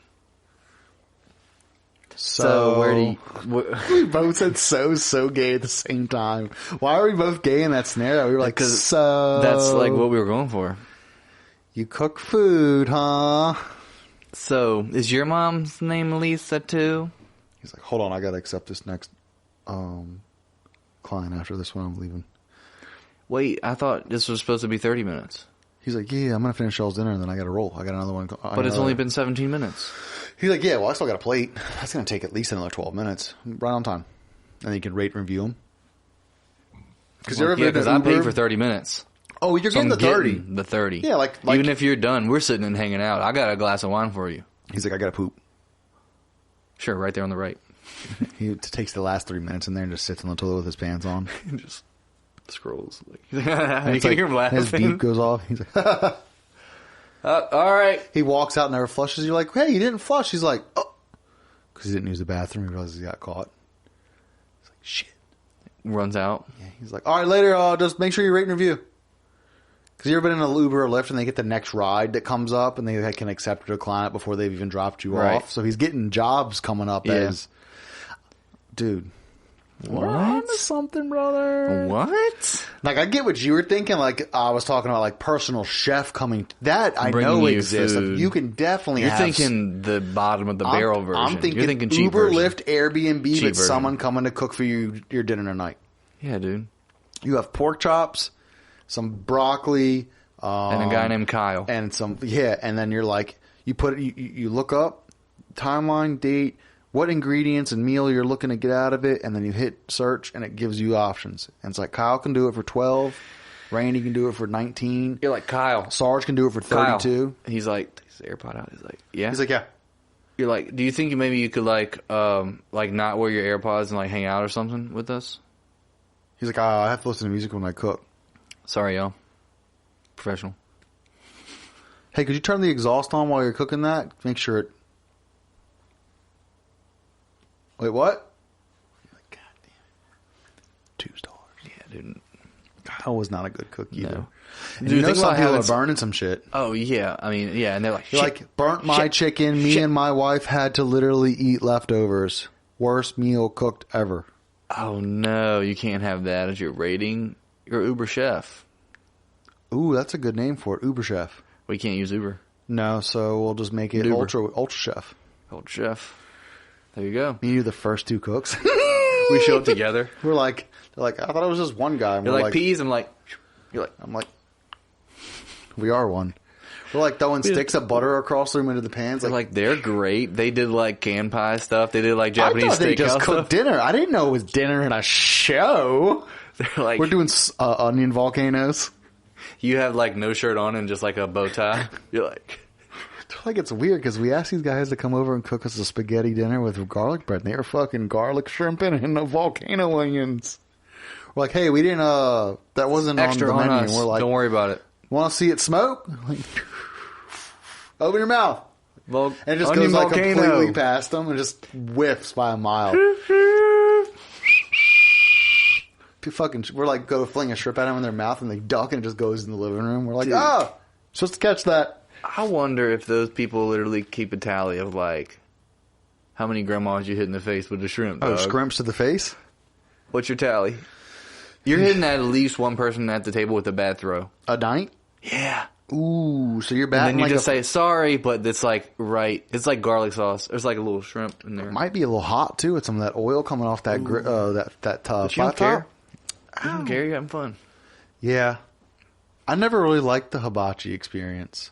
So where do you... We both said so gay at the same time. Why are we both gay in that scenario? We were like, because so... That's like what we were going for. You cook food, huh? So, is your mom's name Lisa too? He's like, hold on, I gotta accept this next client after this one. I'm leaving. Wait, I thought this was supposed to be 30 minutes. He's like, yeah, I'm gonna finish y'all's dinner and then I gotta roll. I got another one. But it's only been 17 minutes. He's like, yeah, well, I still got a plate. That's gonna take at least another 12 minutes. Right on time. And then you can rate and review them. Because I paid for 30 minutes. Oh, you're getting the 30. The 30. Yeah, like even if you're done, we're sitting and hanging out. I got a glass of wine for you. He's like, I gotta poop. Sure, right there on the right. He takes the last 3 minets in there and just sits on the toilet with his pants on. And just scrolls. Like, you can hear him laughing. His beep goes off. He's like, all right. He walks out and never flushes. You're like, hey, you didn't flush. He's like, oh. Because he didn't use the bathroom. He realizes he got caught. He's like, shit. Runs out. Yeah, he's like, all right, later, just make sure you rate and review. Because you ever been in an Uber or Lyft and they get the next ride that comes up and they can accept or decline it before they've even dropped you off? So he's getting jobs coming up as, dude, we're on to something, brother. What? Like, I get what you were thinking. Like, I was talking about, like, personal chef coming. That I know exists. Like, you can definitely You're thinking the bottom of the barrel version. I'm thinking You're thinking cheap Uber, version. Lyft, Airbnb, Cheap but version. someone coming to cook for you your dinner tonight. Yeah, dude. You have pork chops, some broccoli, and a guy named Kyle. and and then you're like, you look up timeline, date, what ingredients and meal you're looking to get out of it, and then you hit search and it gives you options. And it's like, Kyle can do it for 12, Randy can do it for 19. You're like, Kyle. Sarge can do it for 32. Kyle. He's like, takes the AirPod out. He's like, yeah. He's like, yeah. You're like, do you think maybe you could like not wear your AirPods and like hang out or something with us? He's like, I have to listen to music when I cook. Sorry, y'all. Professional. Hey, could you turn the exhaust on while you're cooking that? Make sure it... Wait, what? You're like, God damn it. $2. Yeah, dude. Kyle was not a good cook either. No. And Dude, you know think some about people having are burning some shit. Oh, yeah. I mean, yeah. And they're like, You're like, burnt my chicken. Me and my wife had to literally eat leftovers. Worst meal cooked ever. oh, no. You can't have that as your rating. You're Uber chef. Ooh, that's a good name for it. Uber Chef. We can't use Uber. No, so we'll just make it Uber. Ultra Chef. Old chef. There you go. Me and you the first two cooks. We show up together. We're like, they're like, I thought it was just one guy. And You're we're like, peas. I'm like, we are one. We're like throwing sticks of butter across the room into the pans. Like, they're great. They did like can pie stuff. They did like Japanese steakhouse. They just cooked stuff. dinner. I didn't know it was dinner and a show. They're like, we're doing onion volcanoes. You have like no shirt on and just like a bow tie. You're like, it's weird because we asked these guys to come over and cook us a spaghetti dinner with garlic bread, and they were fucking garlic shrimping and the volcano onions. We're like, hey, we didn't. That wasn't extra on the menu. Us. We're like, don't worry about it. Want to see it smoke? Like, open your mouth. And it just goes like completely past them and just whiffs by a mile. We're like, go fling a strip at them in their mouth and they duck and it just goes in the living room. We're like, supposed to catch that. I wonder if those people literally keep a tally of like how many grandmas you hit in the face with the shrimp. Oh, scrimps to the face? What's your tally? You're hitting at least one person at the table with a bad throw. A night? Yeah. Ooh, so you're batting. And then you just say sorry, but it's like it's like garlic sauce. There's like a little shrimp in there. It might be a little hot too with some of that oil coming off that that but you don't care. You don't care. You're having fun. Yeah, I never really liked the hibachi experience.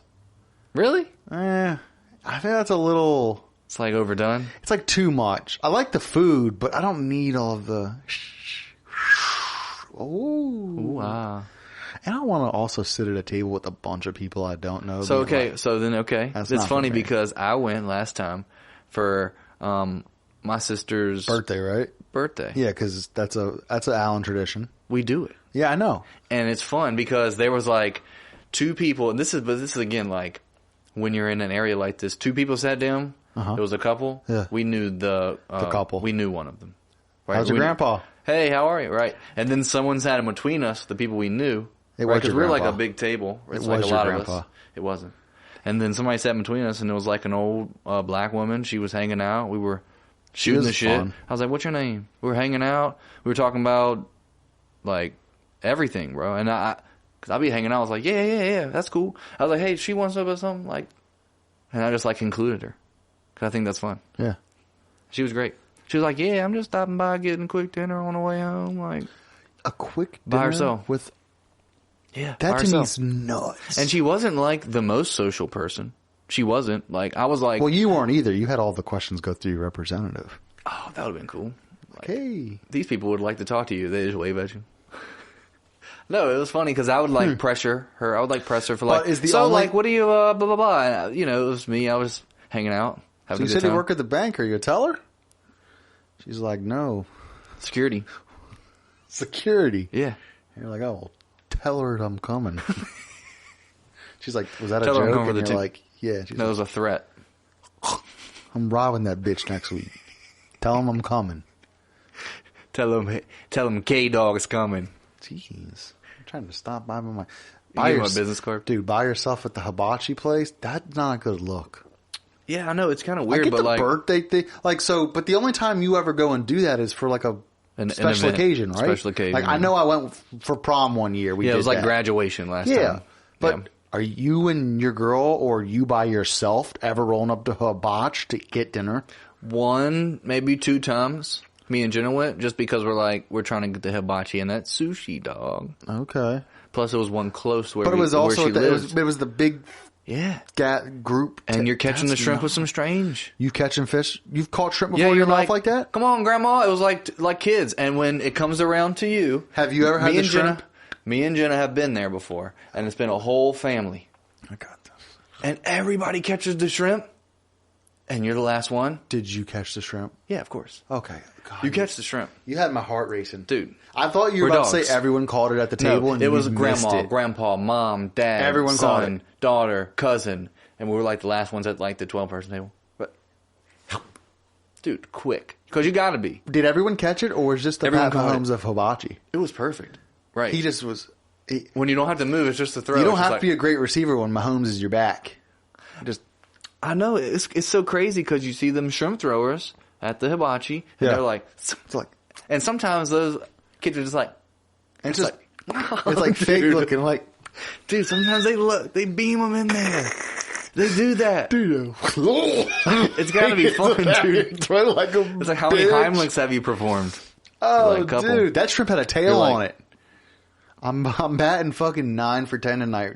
Really? I think that's a little. It's like overdone. It's like too much. I like the food, but I don't need all of the. Wow. And I want to also sit at a table with a bunch of people I don't know. So it's funny because I went last time for my sister's birthday, right? Birthday. Yeah, because that's an Allen tradition. We do it. Yeah, I know. And it's fun because there was like two people, and this is again like when you're in an area like this, two people sat down. There was a couple. Yeah. We knew the couple. We knew one of them. Right? How's your grandpa? Hey, how are you? Right. And then someone sat in between us, the people we knew. Because we're like a big table. It's like a lot of us. It wasn't. And then somebody sat in between us, and it was like an old black woman. She was hanging out. We were shooting the shit. Fun. I was like, "What's your name?" We were hanging out. We were talking about like everything, bro. And cause I'd be hanging out. I was like, "Yeah, that's cool." I was like, "Hey, she wants to know about something," like, and I just like included her because I think that's fun. Yeah, she was great. She was like, "Yeah, I'm just stopping by getting a quick dinner on the way home." Like a quick dinner by herself with. Yeah, that to me is nuts. And she wasn't like the most social person. She wasn't. Like, I was like... Well, you weren't either. You had all the questions go through your representative. Oh, that would have been cool. Like, hey. These people would like to talk to you. They just wave at you. No, it was funny because I would like pressure her. I would like press her for like... like, what do you, blah, blah, blah. And, it was me. I was hanging out, having a good time. So you said you work at the bank. Are you a teller? She's like, no. Security. Yeah. And you're like, oh, tell her I'm coming. She's like, was that a joke? And you're like, yeah. That was a threat. I'm robbing that bitch next week. Tell him I'm coming. Tell him K-Dog's coming. Jeez. I'm trying to stop by my... Buy your business card. Dude, buy yourself at the hibachi place. That's not a good look. Yeah, I know. It's kind of weird, I get but the like... birthday thing. Like, so, but the only time you ever go and do that is for like a... special occasion, right? Special occasion. Like, I know I went for prom one year. It was like graduation last time. But are you and your girl or you by yourself ever rolling up to Hibachi to get dinner? One, maybe two times. Me and Jenna went just because we're trying to get the hibachi and that sushi, dog. Okay. Plus, it was one close where But it was also it was the big group. And you're catching the shrimp with some strange. You catching fish? You've caught shrimp before in your mouth like that? Come on, Grandma. It was like kids. And when it comes around to you, have you ever had the shrimp? Me and Jenna have been there before, and it's been a whole family. I got this. And everybody catches the shrimp, and you're the last one. Did you catch the shrimp? Yeah, of course. Okay. God, you catch the shrimp. You had my heart racing. Dude. I thought you were about to say everyone caught it at the table. And it was grandma, grandpa, mom, dad, everyone son, daughter, cousin. And we were like the last ones at like the 12-person table. But, dude, quick. Because you got to be. Did everyone catch it, or was just the Pat Mahomes of hibachi? It was perfect. Right. He just was... when you don't have to move, it's just a throw. You don't have to be a great receiver when Mahomes is your back. I know. It's so crazy because you see them shrimp throwers at the hibachi, and they're like... It's like... And sometimes those kids are just like... And it's like... It's like fake looking, like... Dude, sometimes they beam them in there. They do that. Dude. It's got to be fun, dude. Like it's like, how many Heimlichs have you performed? Oh, like, dude, that shrimp had a tail like, on it. I'm batting fucking 9 for 10 tonight.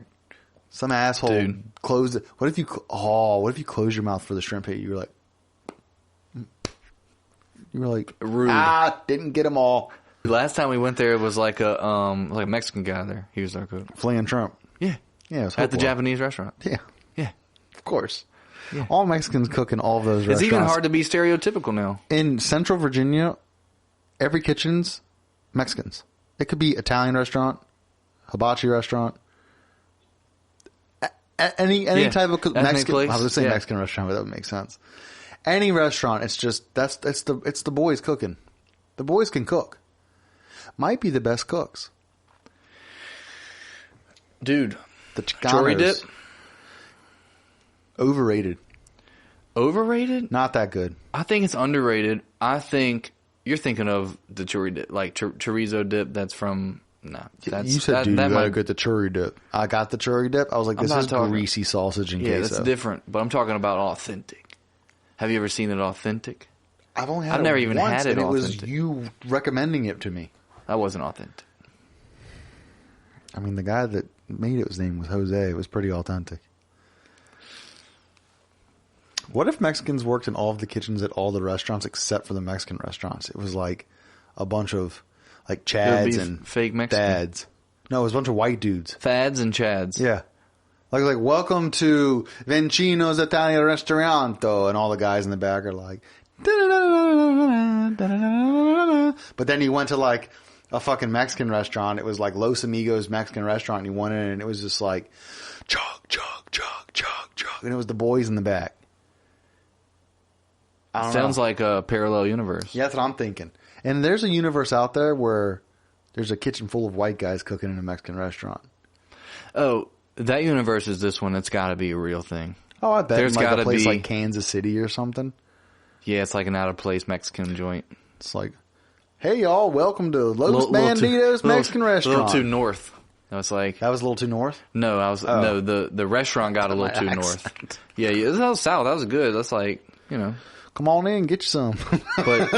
Some asshole closed it. What if you close your mouth for the shrimp hit? You were like, rude. Didn't get them all. Last time we went there, it was like a Mexican guy there. He was our cook. Flinging shrimp. Yeah. Yeah, it was at the Japanese restaurant. Yeah. Yeah. Of course. Yeah. All Mexicans cook in all of those restaurants. It's even hard to be stereotypical now. In Central Virginia, every kitchen's Mexicans. It could be Italian restaurant, hibachi restaurant, any type of Mexican. Place. I was going to say Mexican restaurant, but that would make sense. Any restaurant, it's just it's the boys cooking. The boys can cook. Might be the best cooks, dude. The chori dip. Overrated. Overrated? Not that good. I think it's underrated. I think you're thinking of the chori dip, like chorizo dip. That's from you said, dude, you gotta get the chori dip. I got the chori dip. I was like, this is greasy sausage and queso. Yeah, that's different. But I'm talking about authentic. Have you ever seen it authentic? I've never even had it. And it authentic. was you recommending it to me. That wasn't authentic. I mean, the guy that made it, his name was Jose. It was pretty authentic. What if Mexicans worked in all of the kitchens at all the restaurants except for the Mexican restaurants? It was like a bunch of like Chads and fake Mexican dads. No, it was a bunch of white dudes. Fads and Chads. Yeah. Like welcome to Vencino's Italian Restaurante, and all the guys in the back are like, but then you went to like a fucking Mexican restaurant. It was like Los Amigos Mexican restaurant, and you went in and it was just like chug, chug, chug, chug, chug, and it was the boys in the back. Sounds like a parallel universe. Yeah, that's what I'm thinking. And there's a universe out there where there's a kitchen full of white guys cooking in a Mexican restaurant. Oh, that universe is this one. It's got to be a real thing. Oh, I bet. There's like got to a place be like Kansas City or something. Yeah, it's like an out-of-place Mexican joint. It's like, hey, y'all, welcome to Los Banditos Mexican restaurant. A little too north. I was like... That was a little too north? No, no, the restaurant got a little too north. Yeah, it was south. That was good. That's like, you know... Come on in, get you some. But you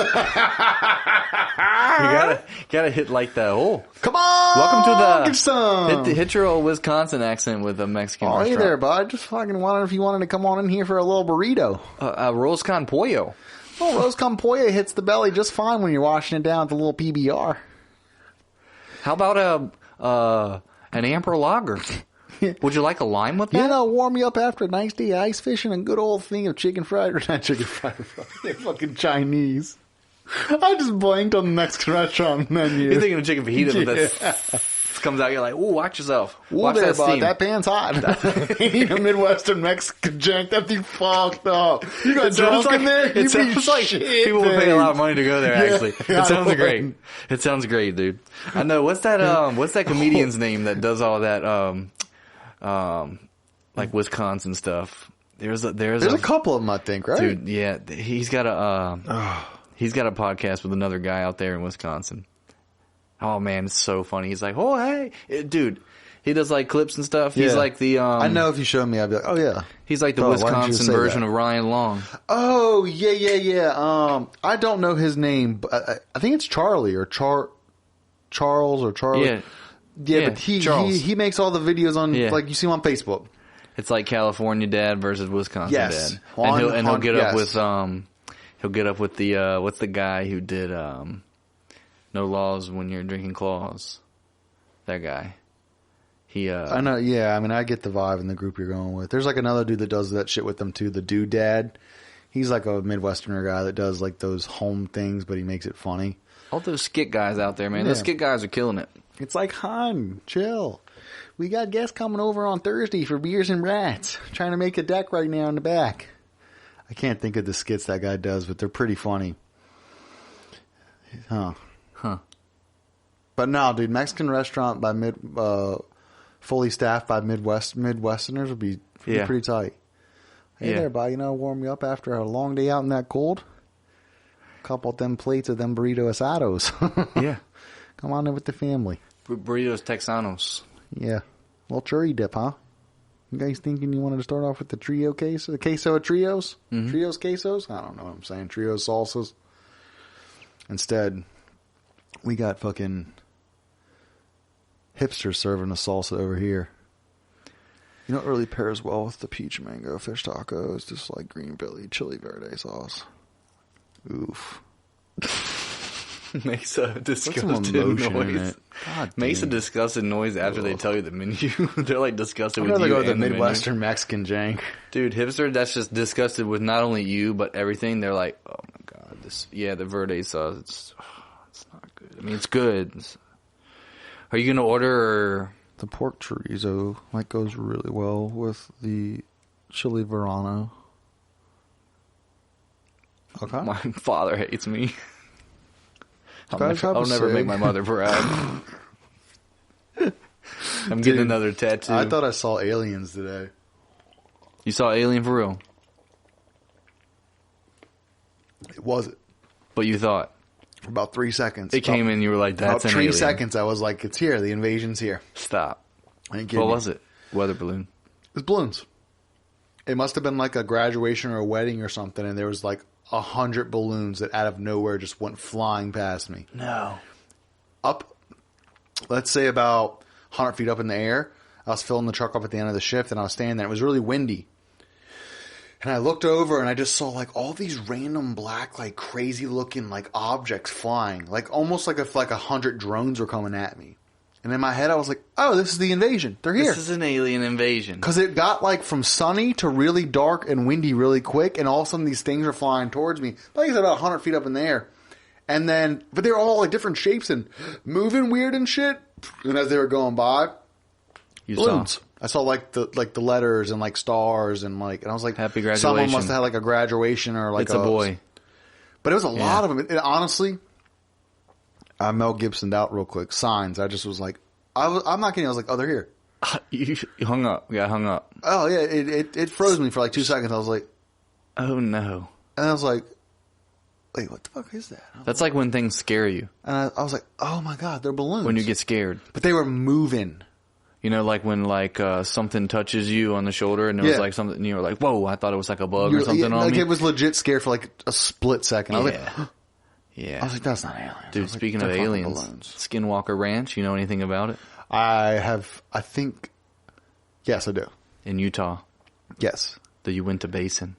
gotta hit like the come on, welcome to the get you some. Hit your old Wisconsin accent with a Mexican restaurant. Hey there, bud. Just fucking wondering if you wanted to come on in here for a little burrito. Arroz con pollo. Well, arroz con pollo hits the belly just fine when you're washing it down with a little PBR. How about an amber lager? Would you like a lime with that? You know, warm you up after a nice day ice fishing and a good old thing of chicken fried, or not chicken fried, fucking Chinese. I just blanked on the Mexican restaurant menu. You're thinking of chicken fajitas, but that comes out, you're like, ooh, watch yourself. Watch there, that steam. That pan's hot. Eating a Midwestern Mexican jank, that'd be fucked up. You got drunk in there? It sounds like people would pay a lot of money to go there, actually. It sounds great. It sounds great, dude. I know. What's that comedian's name that does all that, like Wisconsin stuff? There's a couple of them, I think, right? Dude, yeah. He's got a podcast with another guy out there in Wisconsin. Oh man, it's so funny. He's like, oh hey, dude. He does like clips and stuff. He's like the I know if you showed me, I'd be like, oh yeah. He's like the Wisconsin version of Ryan Long. Oh yeah. I don't know his name, but I think it's Charlie or Charles or Charlie. Yeah, but he makes all the videos on like you see him on Facebook. It's like California Dad versus Wisconsin Dad, and he'll get up with the what's the guy who did No Laws When You're Drinking Claws? That guy. I know. Yeah, I mean, I get the vibe in the group you're going with. There's like another dude that does that shit with them too. The Dude Dad. He's like a Midwesterner guy that does like those home things, but he makes it funny. All those skit guys out there, man. Those skit guys are killing it. It's like, hon, chill. We got guests coming over on Thursday for beers and rats. Trying to make a deck right now in the back. I can't think of the skits that guy does, but they're pretty funny. Huh. But no, dude, Mexican restaurant by fully staffed by Midwesterners would be pretty tight. Hey there, bud, warm you up after a long day out in that cold. Couple of them plates of them burrito asados. Yeah. Come on in with the family. Burritos Texanos. Yeah. Little churri dip, huh? You guys thinking you wanted to start off with the trio queso? The queso of trios? Mm-hmm. Trios quesos? I don't know what I'm saying. Trios salsas. Instead, We got fucking hipsters serving the salsa over here. You know what really pairs well with the peach mango fish tacos? Just like green belly chili verde sauce. Oof. Makes a disgusting noise. Makes a disgusting noise after they tell you the menu. They're like disgusted with you. I'd rather go with the Midwestern Mexican jank. Dude, hipster, that's just disgusted with not only you, but everything. They're like, oh my god, the verde sauce, it's not good. I mean, it's good. Are you going to order... The pork chorizo goes really well with the chili verano. Okay. My father hates me. I'll never make my mother proud. I'm getting another tattoo. I thought I saw aliens today. You saw Alien for real? It wasn't. But you thought? For about 3 seconds. It came in, you were like, that's an alien. About 3 seconds, I was like, it's here. The invasion's here. Stop. What was it? Weather balloon? It was balloons. It must have been like a graduation or a wedding or something, and there was like 100 balloons that out of nowhere just went flying past me. No. Up, let's say about 100 feet up in the air. I was filling the truck up at the end of the shift, and I was standing there. It was really windy. And I looked over, and I just saw like all these random black, like crazy looking like objects flying. Like almost like if like 100 drones were coming at me. And in my head, I was like, oh, this is the invasion. They're here. This is an alien invasion. Because it got like from sunny to really dark and windy really quick. And all of a sudden, these things are flying towards me. Like I said, about 100 feet up in the air. And then, but they were all like different shapes and moving weird and shit. And as they were going by, balloons. I saw like the letters and like stars and like, and I was like, happy graduation. Someone must have had like a graduation or like it's a boy. But it was a lot of them. It, honestly, I Mel Gibsoned out real quick. Signs. I just was like, I'm not kidding. I was like, oh, they're here. You hung up. You got hung up. Oh yeah, it froze me for like 2 seconds. I was like, oh no. And I was like, wait, what the fuck is that? That's like when things scare you. And I was like, oh my god, they're balloons. When you get scared. But they were moving. You know, like when something touches you on the shoulder and it was like something, and you were like, whoa, I thought it was like a bug or something on me. It was legit scared for like a split second. I was like, yeah. I was like, that's not aliens. Dude, speaking of aliens, Skinwalker Ranch, you know anything about it? Yes, I do. In Utah. Yes. The Uinta Basin.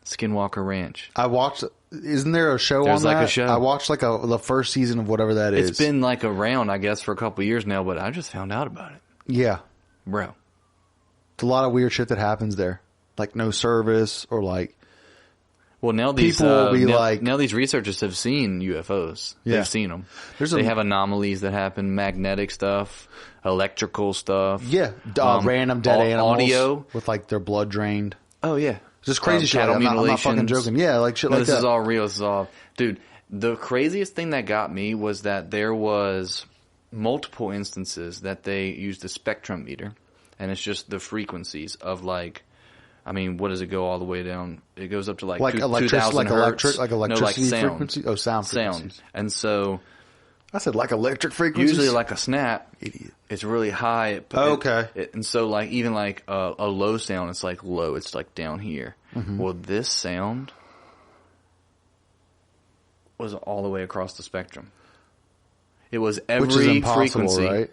Skinwalker Ranch. I watched, isn't there a show There's on that? Like a show. I watched like the first season of whatever that is. It's been like around, I guess, for a couple of years now, but I just found out about it. Yeah. Bro. It's a lot of weird shit that happens there. Like no service or like. Well, now these people will be now these researchers have seen UFOs. Yeah. They've seen them. They have anomalies that happen, magnetic stuff, electrical stuff. Yeah, random dead animals audio with like their blood drained. Oh yeah, just crazy shit. I'm not fucking joking. Yeah, like shit like that. This is all real. This is all, dude. The craziest thing that got me was that there was multiple instances that they used a spectrum meter, and it's just the frequencies of like. I mean, what does it go all the way down? It goes up to like 2,000 hertz. Like electricity sound. Frequency? Oh, sound frequencies. Sound. And so... I said like electric frequencies? Usually like a snap, idiot. It's really high. Okay. And so like even like a low sound, it's like low. It's like down here. Mm-hmm. Well, this sound was all the way across the spectrum. It was every Which is impossible, frequency. Right?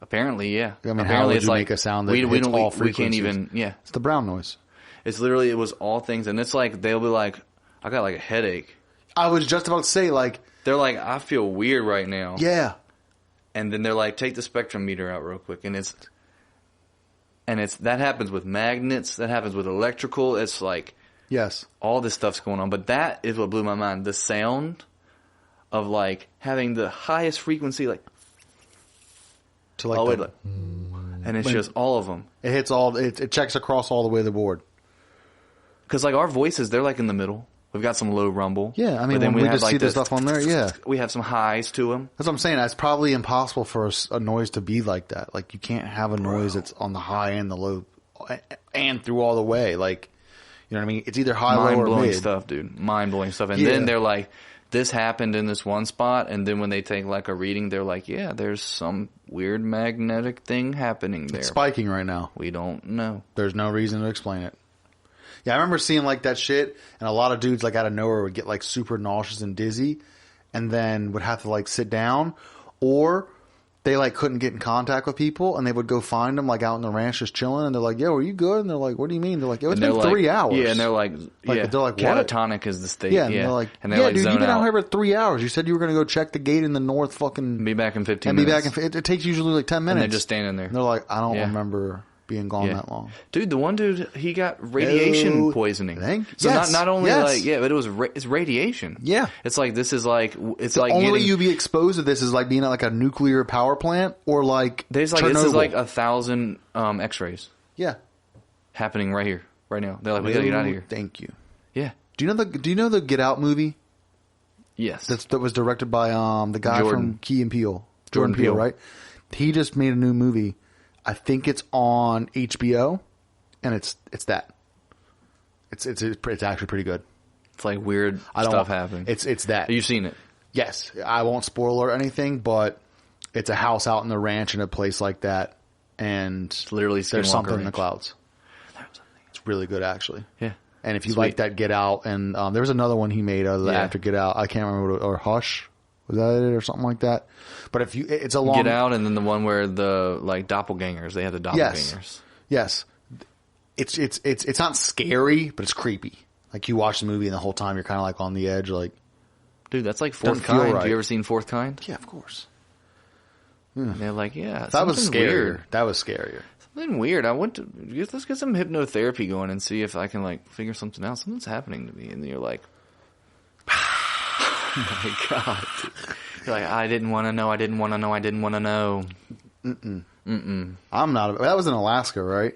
Apparently, yeah. I mean, apparently, how would it's you like, make a sound that hits all frequencies? We can't even, yeah. It's the brown noise. It's literally, it was all things, and it's like, they'll be like, I got like a headache. I was just about to say, like... They're like, I feel weird right now. Yeah. And then they're like, take the spectrum meter out real quick, and it's, that happens with magnets, that happens with electrical, it's like... Yes. All this stuff's going on, but that is what blew my mind. The sound of like, having the highest frequency, like... To like and it's just all of them. It hits all. It checks across all the way to the board. Because like our voices, they're like in the middle. We've got some low rumble. Yeah, I mean, when we just see the stuff on there, yeah. We have some highs to them. That's what I'm saying. It's probably impossible for a noise to be like that. Like you can't have a noise that's on the high and the low, and through all the way. Like, you know what I mean? It's either high, low, or mid. Mind-blowing stuff, dude. Mind-blowing stuff. And then they're like, this happened in this one spot, and then when they take like a reading, they're like, yeah, there's some weird magnetic thing happening there. It's spiking right now. We don't know. There's no reason to explain it. Yeah, I remember seeing like that shit, and a lot of dudes like out of nowhere would get like super nauseous and dizzy, and then would have to like sit down, or they like couldn't get in contact with people, and they would go find them like out in the ranch just chilling, and they're like, "Yo, are you good?" And they're like, "What do you mean?" They're like, "Yo, it's been 3 hours." Yeah, and they're like they're like, catatonic what? is the state. Yeah, and they're like, and they're like, dude, you've been out out here for 3 hours. You said you were going to go check the gate in the north, fucking be back in 15 and minutes. be back in. It takes usually like 10 minutes. And they're just standing there. And they're like, I don't remember being gone that long. Dude, the one dude, he got radiation poisoning. So not only like, but it was it's radiation. Yeah. It's like, this is like, it's the like only way you be exposed to this is like being at like a nuclear power plant or like there's like, Chernobyl. this is like 1,000 x-rays. Yeah. Happening right here, right now. They're like, we gotta get out of here. Thank you. Yeah. Do you know the Get Out movie? Yes. That was directed by the guy from Key and Peele. Jordan Peele, right? He just made a new movie. I think it's on HBO, and it's that. It's actually pretty good. It's like weird stuff happening. It's that. You've seen it? Yes. I won't spoil or anything, but it's a house out in the ranch in a place like that, and it's literally there's something in the clouds. It's really good, actually. Yeah. And if you like that, Get Out, and there was another one he made after Get Out. I can't remember or Hush. Was that it or something like that? But if you, it's a long Get Out, and then the one where the like doppelgangers, they have the doppelgangers. Yes. It's not scary, but it's creepy. Like you watch the movie and the whole time you're kind of like on the edge, like, dude, that's like Fourth Kind. Right. Have you ever seen Fourth Kind? Yeah, of course. And they're like, that was scarier. Weird. That was scarier. Something weird. Let's get some hypnotherapy going and see if I can like figure something out. Something's happening to me, and then you're like, oh my god. You're like, I didn't want to know. I didn't want to know. I didn't want to know. I'm not. That was in Alaska, right?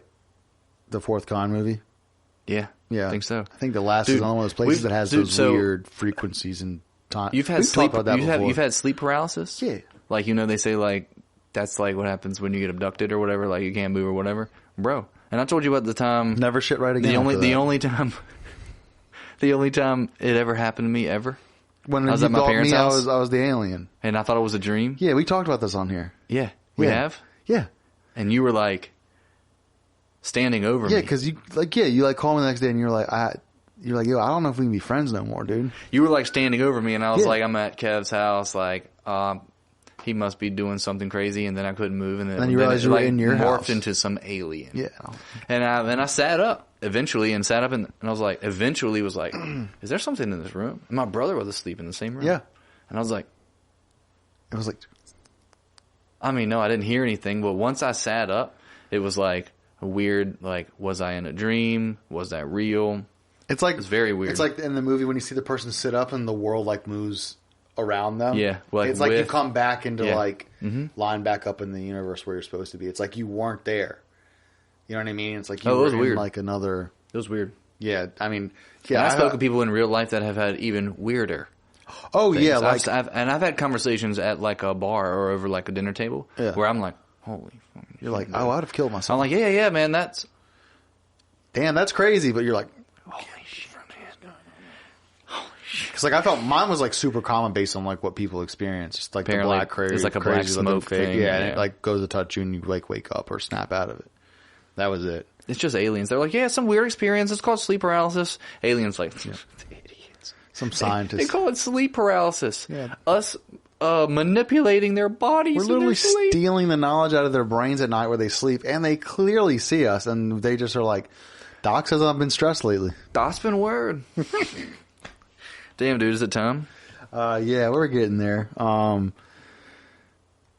The Fourth Kind movie. Yeah, I think so. I think Alaska is one of those places that has those weird frequencies and time. You've had sleep. About that before. You've had sleep paralysis. Yeah. Like, they say like that's like what happens when you get abducted or whatever. Like you can't move or whatever, bro. And I told you about the time. Never shit right again. The only time it ever happened to me ever. When I was at my parents' house, I was the alien, and I thought it was a dream. Yeah, we talked about this on here. Yeah, we have. Yeah, and you were like standing over me. Yeah, because you call me the next day, and you're like, yo, I don't know if we can be friends no more, dude. You were like standing over me, and I was like, I'm at Kev's house, like, he must be doing something crazy, and then I couldn't move, and then you realized you were in your morphed house. into some alien. Yeah, and I sat up eventually, and I was like, is there something in this room? And my brother was asleep in the same room. Yeah, and I was like, it was like, I mean, no, I didn't hear anything, but once I sat up, it was like a weird, like, was I in a dream? Was that real? It's very weird. It's like in the movie when you see the person sit up and the world like moves around them. Yeah. Like it's like you come back into line back up in the universe where you're supposed to be. It's like you weren't there. You know what I mean? It's like you were in weird. Like another. It was weird. Yeah, I mean, yeah. I spoke to people in real life that have had even weirder. Oh things. Yeah, like I've had conversations at like a bar or over like a dinner table where I'm like, holy. You're like, oh, I'd have killed myself. I'm like, yeah, man, damn, that's crazy. But you're like, holy shit, man. Holy shit. Because like I felt mine was like super common based on like what people experience. Just like apparently, the black crazy, it's like a black smoke thing. Yeah, and it like goes to touch you and you like wake up or snap out of it. That was it. It's just aliens. They're like, yeah, some weird experience. It's called sleep paralysis. Aliens like, idiots. Some scientists. They call it sleep paralysis. Yeah. Us manipulating their bodies. We're literally stealing the knowledge out of their brains at night where they sleep, and they clearly see us, and they just are like, Doc says I've been stressed lately. Doc's been worried. Damn, dude, is it time? Yeah, we're getting there.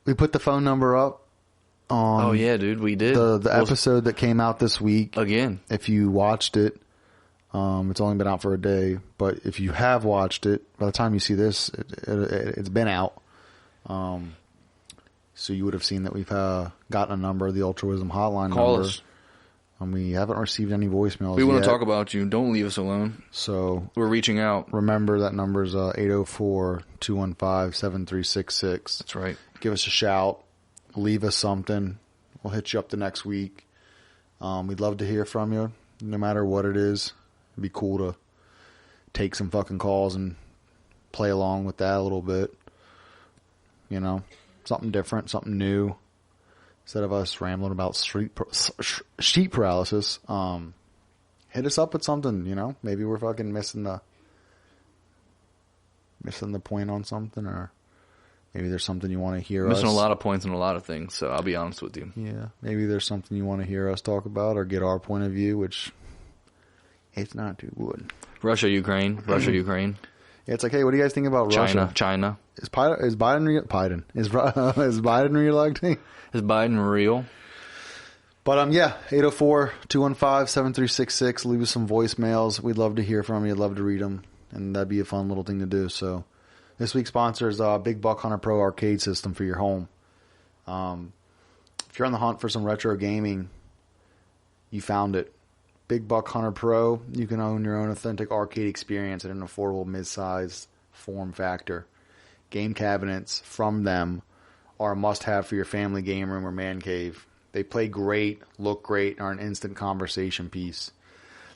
We put the phone number up on oh yeah, dude, we did. The episode that came out this week. Again. If you watched it, it's only been out for a day, but if you have watched it, by the time you see this, it's been out. So you would have seen that we've gotten a number, the UltraWisdom hotline Call number. us. And we haven't received any voicemails We want yet. to talk about you. Don't leave us alone. So we're reaching out. Remember that number is 804-215-7366. That's right. Give us a shout. Leave us something. We'll hit you up the next week. We'd love to hear from you, no matter what it is. It'd be cool to take some fucking calls and play along with that a little bit. You know, something different, something new. Instead of us rambling about sheep paralysis, hit us up with something, you know? Maybe we're fucking missing the Missing the point on something, or maybe there's something you want to hear Missing us. a lot of points on a lot of things, so I'll be honest with you. Yeah, maybe there's something you want to hear us talk about or get our point of view, which it's not too good. Russia, Ukraine. Yeah, it's like, hey, what do you guys think about Russia? China. Is Biden reelecting? Is Biden real? But yeah, 804-215-7366. Leave us some voicemails. We'd love to hear from you. I'd love to read them, and that'd be a fun little thing to do. So this week's sponsor is Big Buck Hunter Pro arcade system for your home. If you're on the hunt for some retro gaming, you found it. Big Buck Hunter Pro, you can own your own authentic arcade experience at an affordable mid-size form factor. Game cabinets from them are a must-have for your family game room or man cave. They play great, look great, and are an instant conversation piece.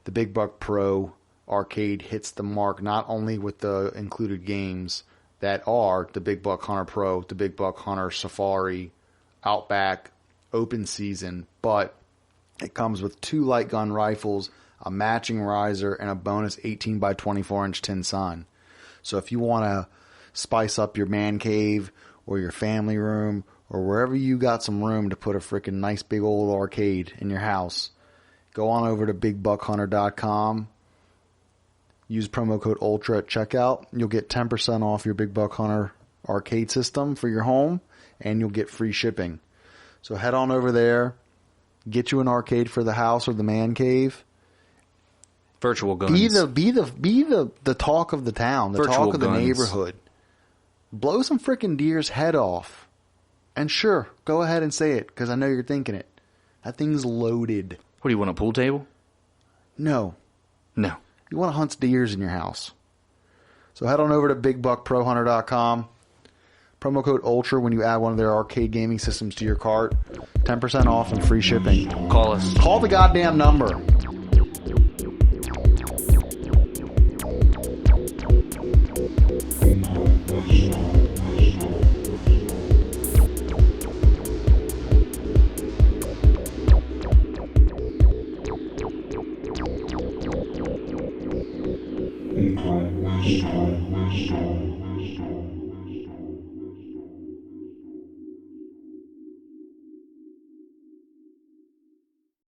The Big Buck Pro arcade hits the mark not only with the included games that are the Big Buck Hunter Pro, the Big Buck Hunter Safari, Outback, Open Season, but it comes with 2 light gun rifles, a matching riser, and a bonus 18 by 24 inch tin sign. So if you want to spice up your man cave or your family room or wherever you got some room to put a freaking nice big old arcade in your house, go on over to BigBuckHunter.com. Use promo code ULTRA at checkout. You'll get 10% off your Big Buck Hunter arcade system for your home, and you'll get free shipping. So head on over there. Get you an arcade for the house or the man cave. Virtual guns. Be the talk of the town, the Virtual talk of the guns. neighborhood. Blow some freaking deer's head off. And sure, go ahead and say it, because I know you're thinking it. That thing's loaded. What do you want, a pool table? No. No. You want to hunt deers in your house. So head on over to BigBuckProHunter.com. Promo code ULTRA when you add one of their arcade gaming systems to your cart. 10% off and free shipping. Call us. Call the goddamn number.